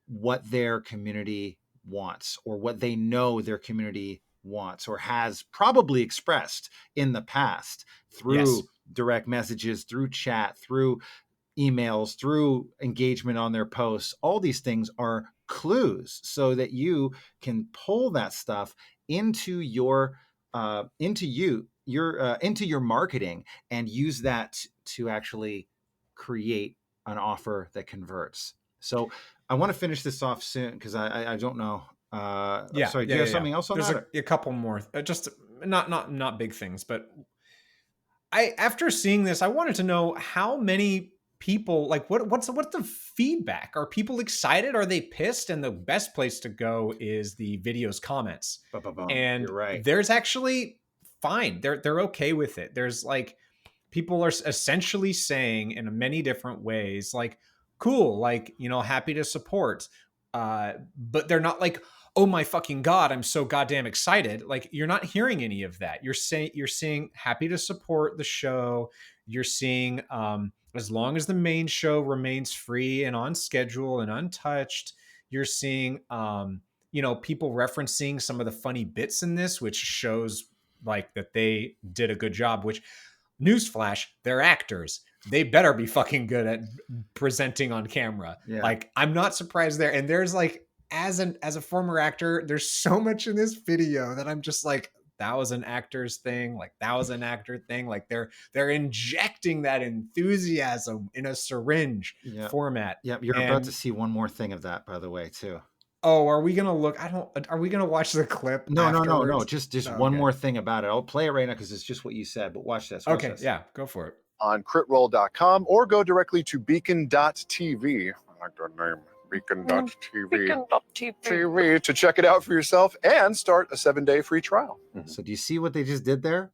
what their community wants, or what they know their community wants or has probably expressed in the past through direct messages, through chat, through emails, through engagement on their posts. All these things are clues so that you can pull that stuff into your marketing and use that to actually create an offer that converts. So I want to finish this off soon because I don't know. Sorry, do you have something else on There's that? A couple more, just not big things, but after seeing this, I wanted to know how many people, like what's the feedback? Are people excited? Are they pissed? And the best place to go is the video's comments. And you're right. There's actually fine. They're okay with it. There's like people are essentially saying in many different ways, like, cool, like, you know, happy to support. But they're not like, oh my fucking God, I'm so goddamn excited. Like, you're not hearing any of that. You're seeing happy to support the show. You're seeing, as long as the main show remains free and on schedule and untouched, you're seeing, you know, people referencing some of the funny bits in this, which shows like that they did a good job, which, newsflash, they're actors. They better be fucking good at presenting on camera. Yeah. Like, I'm not surprised there. And there's like, as a former actor, there's so much in this video that I'm just like, that was an actor's thing. Like, that was an actor thing. Like, they're injecting that enthusiasm in a syringe format. Yeah, you're about to see one more thing of that, by the way, too. Oh, are we gonna look? Are we gonna watch the clip? No. Just one more thing about it. I'll play it right now because it's just what you said. But watch this. Okay, yeah, go for it. On critroll.com, or go directly to beacon.tv. I like that name. Beacon.tv to check it out for yourself and start a 7-day free trial. So do you see what they just did there?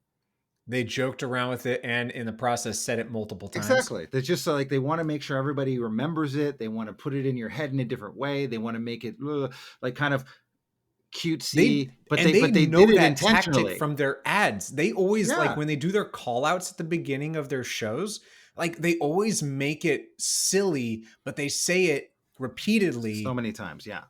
They joked around with it and in the process said it multiple times. Exactly. They're just like, they want to make sure everybody remembers it. They want to put it in your head in a different way. They want to make it like kind of cutesy, but they they know did it that tactic intentionally. from their ads. They always Yeah. like when they do their call outs at the beginning of their shows, like they always make it silly, but they say it repeatedly So many times. Yeah.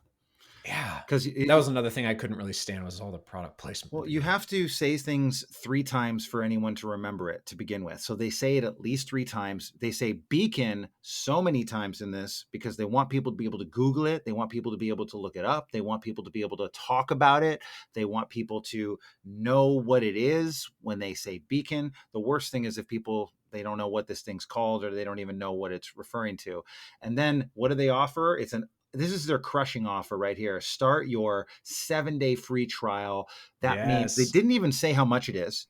Yeah, Because that was another thing I couldn't really stand was all the product placement. well, you have to say things 3 times for anyone to remember it to begin with. So they say it at least 3 times. They say beacon so many times in this because they want people to be able to Google it. They want people to be able to look it up. They want people to be able to talk about it. They want people to know what it is when they say beacon. The worst thing is if they don't know what this thing's called or they don't even know what it's referring to. And then what do they offer? This is their crushing offer right here. Start your 7-day free trial. That means they didn't even say how much it is.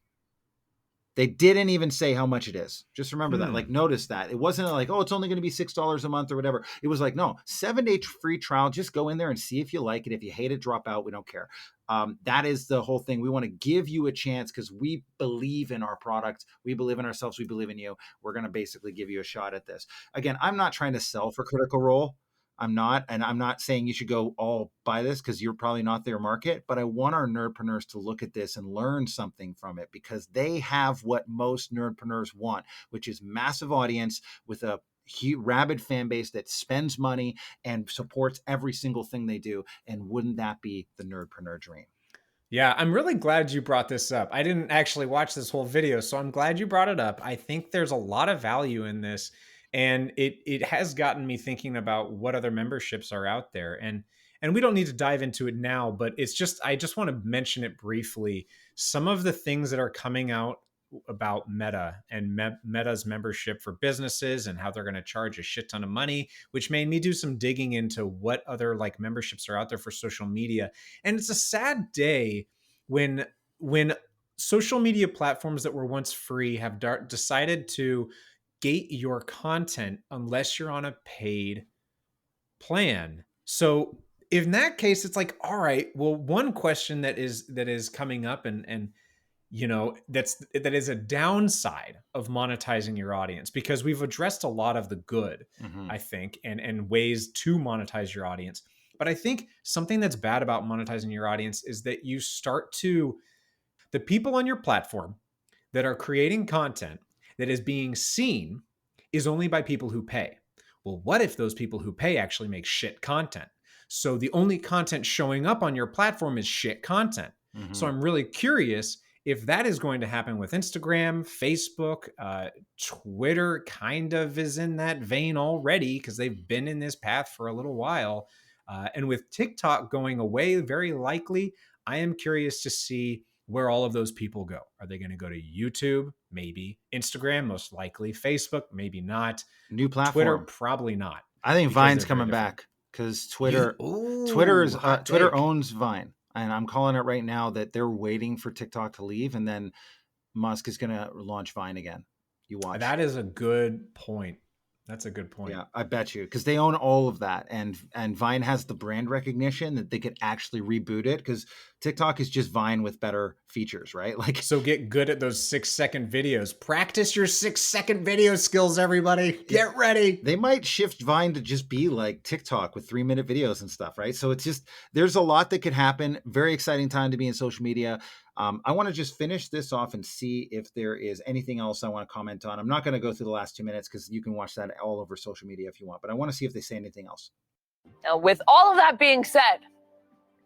They didn't even say how much it is. Just remember that. Like, notice that. It wasn't like, oh, it's only going to be $6 a month or whatever. It was like, no, 7-day free trial. Just go in there and see if you like it. If you hate it, drop out. We don't care. That is the whole thing. We want to give you a chance because we believe in our product. We believe in ourselves. We believe in you. We're going to basically give you a shot at this. Again, I'm not trying to sell for Critical Role. I'm not. And I'm not saying you should go all buy this because you're probably not their market, but I want our nerdpreneurs to look at this and learn something from it because they have what most nerdpreneurs want, which is massive audience with a rabid fan base that spends money and supports every single thing they do. And wouldn't that be the nerdpreneur dream? Yeah, I'm really glad you brought this up. I didn't actually watch this whole video, so I'm glad you brought it up. I think there's a lot of value in this. And it has gotten me thinking about what other memberships are out there. And we don't need to dive into it now, but I just want to mention it briefly. Some of the things that are coming out about Meta and Meta's membership for businesses and how they're going to charge a shit ton of money, which made me do some digging into what other like memberships are out there for social media. And it's a sad day when social media platforms that were once free have decided to gate your content unless you're on a paid plan. So in that case, it's like, all right, well, one question that is coming up and you know, that is a downside of monetizing your audience because we've addressed a lot of the good, I think, and ways to monetize your audience. But I think something that's bad about monetizing your audience is that you start to the people on your platform that are creating content that is being seen is only by people who pay. Well, what if those people who pay actually make shit content? So the only content showing up on your platform is shit content. So I'm really curious if that is going to happen with Instagram, Facebook, Twitter kind of is in that vein already because they've been in this path for a little while. And with TikTok going away, very likely, I am curious to see where all of those people go. Are they going to go to YouTube? Maybe. Instagram, most likely. Facebook, maybe not. New platform. Twitter, probably not. I think Vine's coming back because Twitter owns Vine. And I'm calling it right now that they're waiting for TikTok to leave. And then Musk is going to launch Vine again. You watch. That is a good point. That's a good point. Yeah, I bet you, because they own all of that, and Vine has the brand recognition that they could actually reboot it. Because TikTok is just Vine with better features, right? Like, so get good at those 6-second videos. Practice your 6-second video skills, everybody. Get ready. They might shift Vine to just be like TikTok with 3-minute videos and stuff, right? So it's just there's a lot that could happen. Very exciting time to be in social media. I want to just finish this off and see if there is anything else I want to comment on. I'm not going to go through the last 2 minutes because you can watch that all over social media if you want, but I want to see if they say anything else. Now, with all of that being said,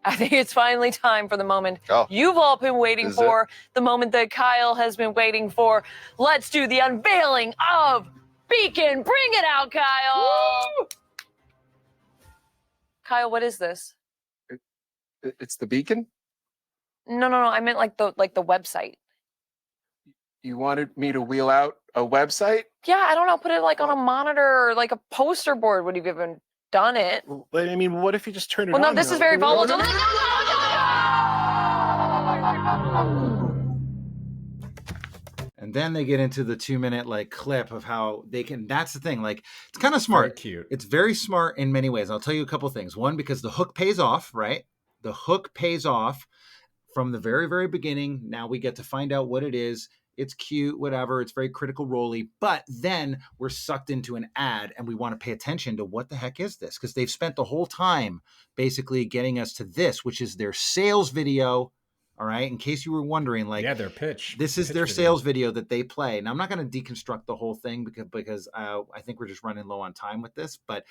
I think it's finally time for the moment you've all been waiting for, the moment that Kyle has been waiting for. Let's do the unveiling of Beacon. Bring it out, Kyle. Woo! Kyle, what is this? It's the Beacon? No. I meant like the website. You wanted me to wheel out a website? Yeah, I don't know. Put it like on a monitor or like a poster board. Would you even done it? But I mean, what if you just turn it on? on? Well, no, this is very volatile. And then they get into the 2-minute like clip of how they can. That's the thing. Like, it's kind of smart. Very cute. It's very smart in many ways. I'll tell you a couple things. One, because the hook pays off, right? The hook pays off from the very, very beginning. Now we get to find out what it is. it's cute, whatever. It's very Critical Role-y, but then we're sucked into an ad and we want to pay attention to what the heck is this? Because they've spent the whole time basically getting us to this, which is their sales video. All right. In case you were wondering, like, yeah, their pitch. This is pitch their video. sales video that they play. Now, I'm not going to deconstruct the whole thing because I think we're just running low on time with this, but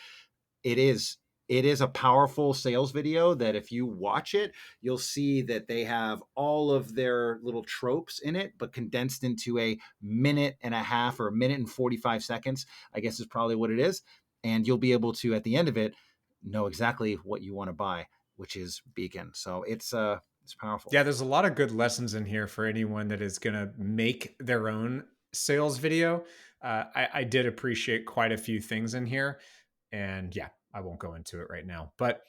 it is a powerful sales video that if you watch it, you'll see that they have all of their little tropes in it, but condensed into a minute and a half or a minute and 45 seconds, I guess is probably what it is. And you'll be able to, at the end of it, know exactly what you want to buy, which is Beacon. So it's powerful. Yeah, there's a lot of good lessons in here for anyone that is going to make their own sales video. I did appreciate quite a few things in here. And yeah, I won't go into it right now. But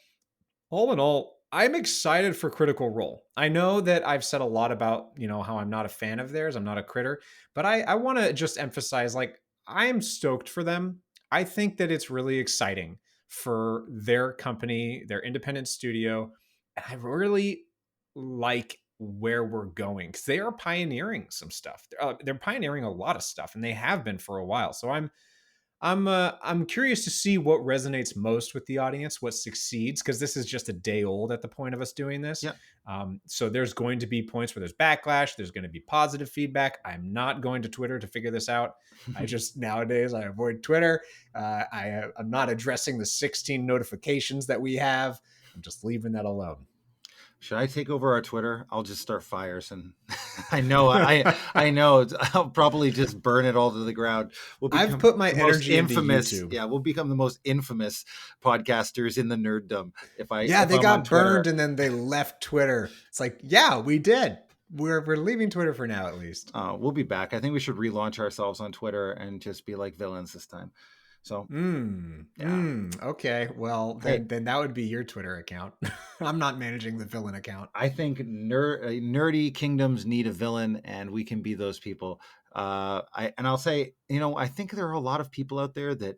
all in all, I'm excited for Critical Role. I know that I've said a lot about, how I'm not a fan of theirs. I'm not a critter. But I want to just emphasize, like, I am stoked for them. I think that it's really exciting for their company, their independent studio. And I really like where we're going because they are pioneering some stuff. They're pioneering a lot of stuff, and they have been for a while. So I'm curious to see what resonates most with the audience, what succeeds, because this is just a day old at the point of us doing this. Yeah. So there's going to be points where there's backlash. There's going to be positive feedback. I'm not going to Twitter to figure this out. Nowadays I avoid Twitter. I'm not addressing the 16 notifications that we have. I'm just leaving that alone. Should I take over our Twitter? I'll just start fires, and I know I'll probably just burn it all to the ground. I've put my energy into YouTube. Yeah, we'll become the most infamous podcasters in the nerddom. They got burned and then they left Twitter. It's like, yeah, we did. We're leaving Twitter for now, at least. We'll be back. I think we should relaunch ourselves on Twitter and just be like villains this time. So, okay. Well, then that would be your Twitter account. I'm not managing the villain account. I think nerdy kingdoms need a villain, and we can be those people. I'll say, I think there are a lot of people out there that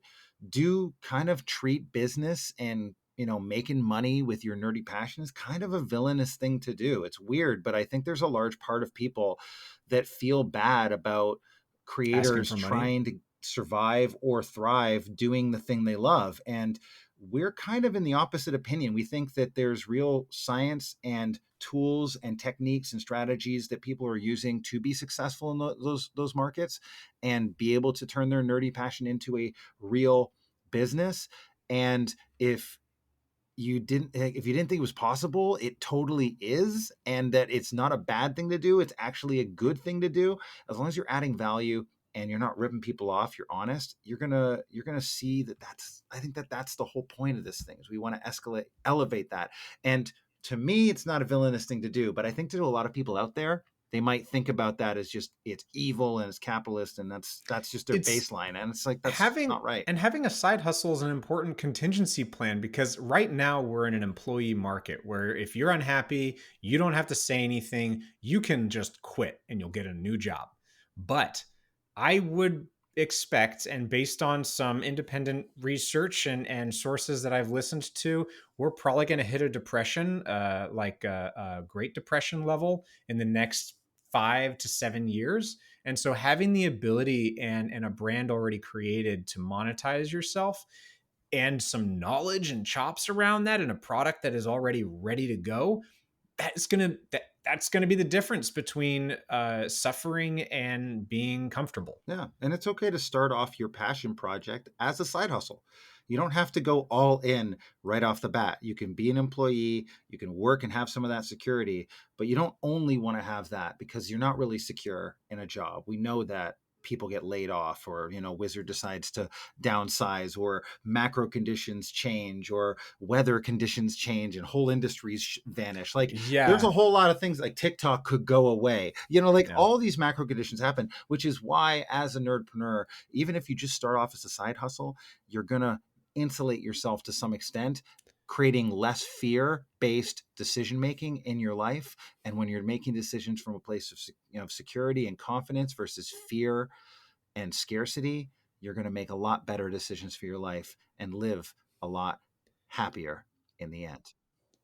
do kind of treat business and, making money with your nerdy passion is kind of a villainous thing to do. It's weird, but I think there's a large part of people that feel bad about creators trying to survive or thrive doing the thing they love. And we're kind of in the opposite opinion. We think that there's real science and tools and techniques and strategies that people are using to be successful in those markets and be able to turn their nerdy passion into a real business. And if you didn't think it was possible, it totally is. And that it's not a bad thing to do. It's actually a good thing to do. As long as you're adding value and you're not ripping people off, you're honest, you're gonna see I think that's the whole point of this thing, is we want to elevate that. And to me, it's not a villainous thing to do, but I think to a lot of people out there, they might think about that as just, it's evil and it's capitalist, and that's just their baseline. And it's like, that's not right. And having a side hustle is an important contingency plan, because right now we're in an employee market where if you're unhappy, you don't have to say anything. You can just quit and you'll get a new job. But I would expect, and based on some independent research and sources that I've listened to, we're probably going to hit a depression, like a Great Depression level in the next 5 to 7 years. And so having the ability and a brand already created to monetize yourself, and some knowledge and chops around that, and a product that is already ready to go, that's going to be the difference between suffering and being comfortable. Yeah. And it's okay to start off your passion project as a side hustle. You don't have to go all in right off the bat. You can be an employee, you can work and have some of that security, but you don't only want to have that because you're not really secure in a job. We know that people get laid off, or Wizard decides to downsize, or macro conditions change, or weather conditions change and whole industries vanish. There's a whole lot of things, like TikTok could go away, all these macro conditions happen, which is why, as a nerdpreneur, even if you just start off as a side hustle, you're gonna insulate yourself to some extent, creating less fear-based decision-making in your life. And when you're making decisions from a place of security and confidence versus fear and scarcity, you're going to make a lot better decisions for your life and live a lot happier in the end.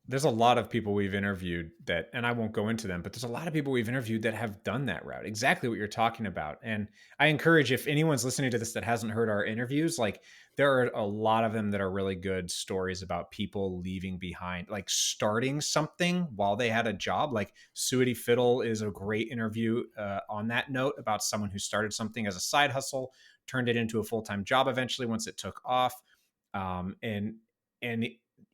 there's a lot of people we've interviewed that, and I won't go into them, but there's a lot of people we've interviewed that have done that route, exactly what you're talking about. And I encourage, if anyone's listening to this that hasn't heard our interviews, like there are a lot of them that are really good stories about people leaving behind, like starting something while they had a job. Like Suity Fiddle is a great interview on that note, about someone who started something as a side hustle, turned it into a full-time job eventually once it took off. And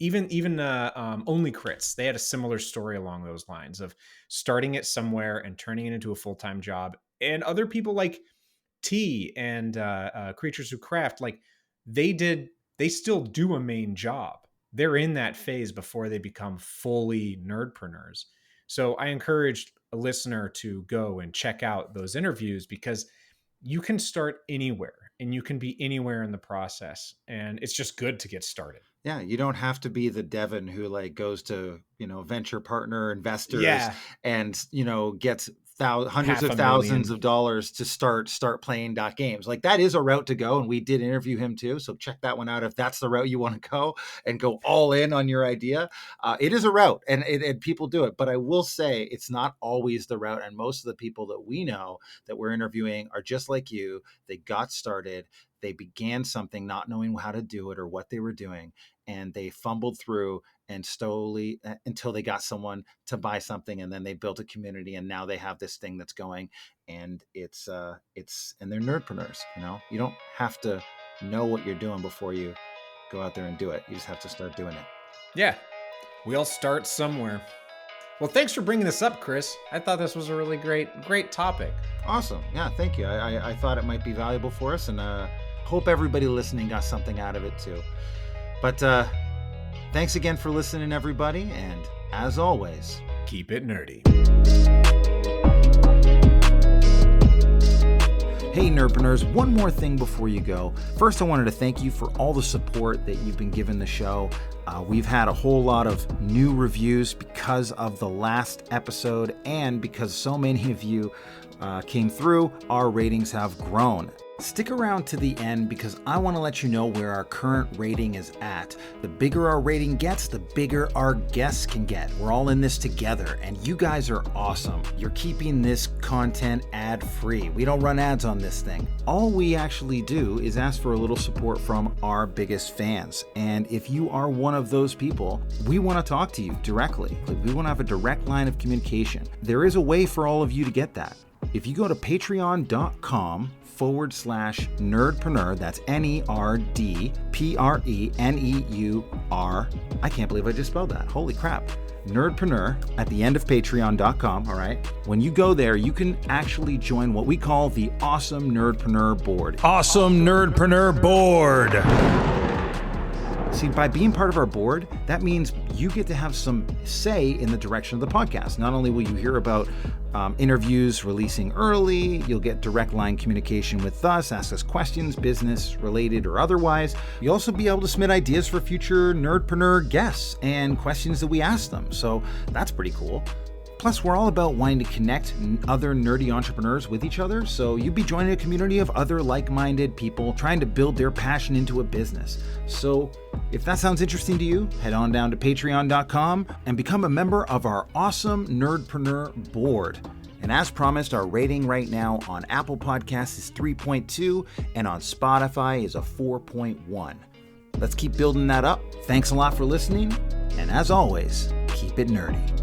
even Only Crits, they had a similar story along those lines of starting it somewhere and turning it into a full-time job. And other people like T and Creatures Who Craft, like they still do a main job. They're in that phase before they become fully nerdpreneurs. So I encourage a listener to go and check out those interviews, because you can start anywhere and you can be anywhere in the process. And it's just good to get started. Yeah, you don't have to be the Devin who like goes to, venture partner investors and, gets hundreds of thousands of dollars to start playing games. Like that is a route to go. And we did interview him too. So check that one out if that's the route you want to go and go all in on your idea. It is a route and people do it. But I will say it's not always the route. And most of the people that we know that we're interviewing are just like you. They got started. They began something not knowing how to do it or what they were doing, and they fumbled through and slowly until they got someone to buy something, and then they built a community, and now they have this thing that's going, and it's and they're nerdpreneurs. You don't have to know what you're doing before you go out there and do it. You just have to start doing it. Yeah, we all start somewhere. Well, thanks for bringing this up, Chris. I thought this was a really great topic. Awesome. Yeah, thank you. I thought it might be valuable for us, and hope everybody listening got something out of it too. But thanks again for listening, everybody. And as always, keep it nerdy. Hey, Nerdpreneurs, one more thing before you go. First, I wanted to thank you for all the support that you've been giving the show. We've had a whole lot of new reviews because of the last episode, and because so many of you came through, our ratings have grown. Stick around to the end because I want to let you know where our current rating is at. The bigger our rating gets, the bigger our guests can get. We're all in this together, and you guys are awesome. You're keeping this content ad-free. We don't run ads on this thing. All we actually do is ask for a little support from our biggest fans. And if you are one of those people, we want to talk to you directly. We want to have a direct line of communication. There is a way for all of you to get that. If you go to patreon.com/nerdpreneur, that's NERDPRENEUR. I can't believe I just spelled that. Holy crap. Nerdpreneur at the end of patreon.com, all right? When you go there, you can actually join what we call the Awesome Nerdpreneur Board. Awesome Nerdpreneur Board! See, by being part of our board, that means you get to have some say in the direction of the podcast. Not only will you hear about interviews releasing early, you'll get direct line communication with us, ask us questions, business related or otherwise. You'll also be able to submit ideas for future Nerdpreneur guests and questions that we ask them. So that's pretty cool. Plus, we're all about wanting to connect other nerdy entrepreneurs with each other, so you'd be joining a community of other like-minded people trying to build their passion into a business. So if that sounds interesting to you, head on down to patreon.com and become a member of our awesome Nerdpreneur board. And as promised, our rating right now on Apple Podcasts is 3.2, and on Spotify is a 4.1. Let's keep building that up. Thanks a lot for listening, and as always, keep it nerdy.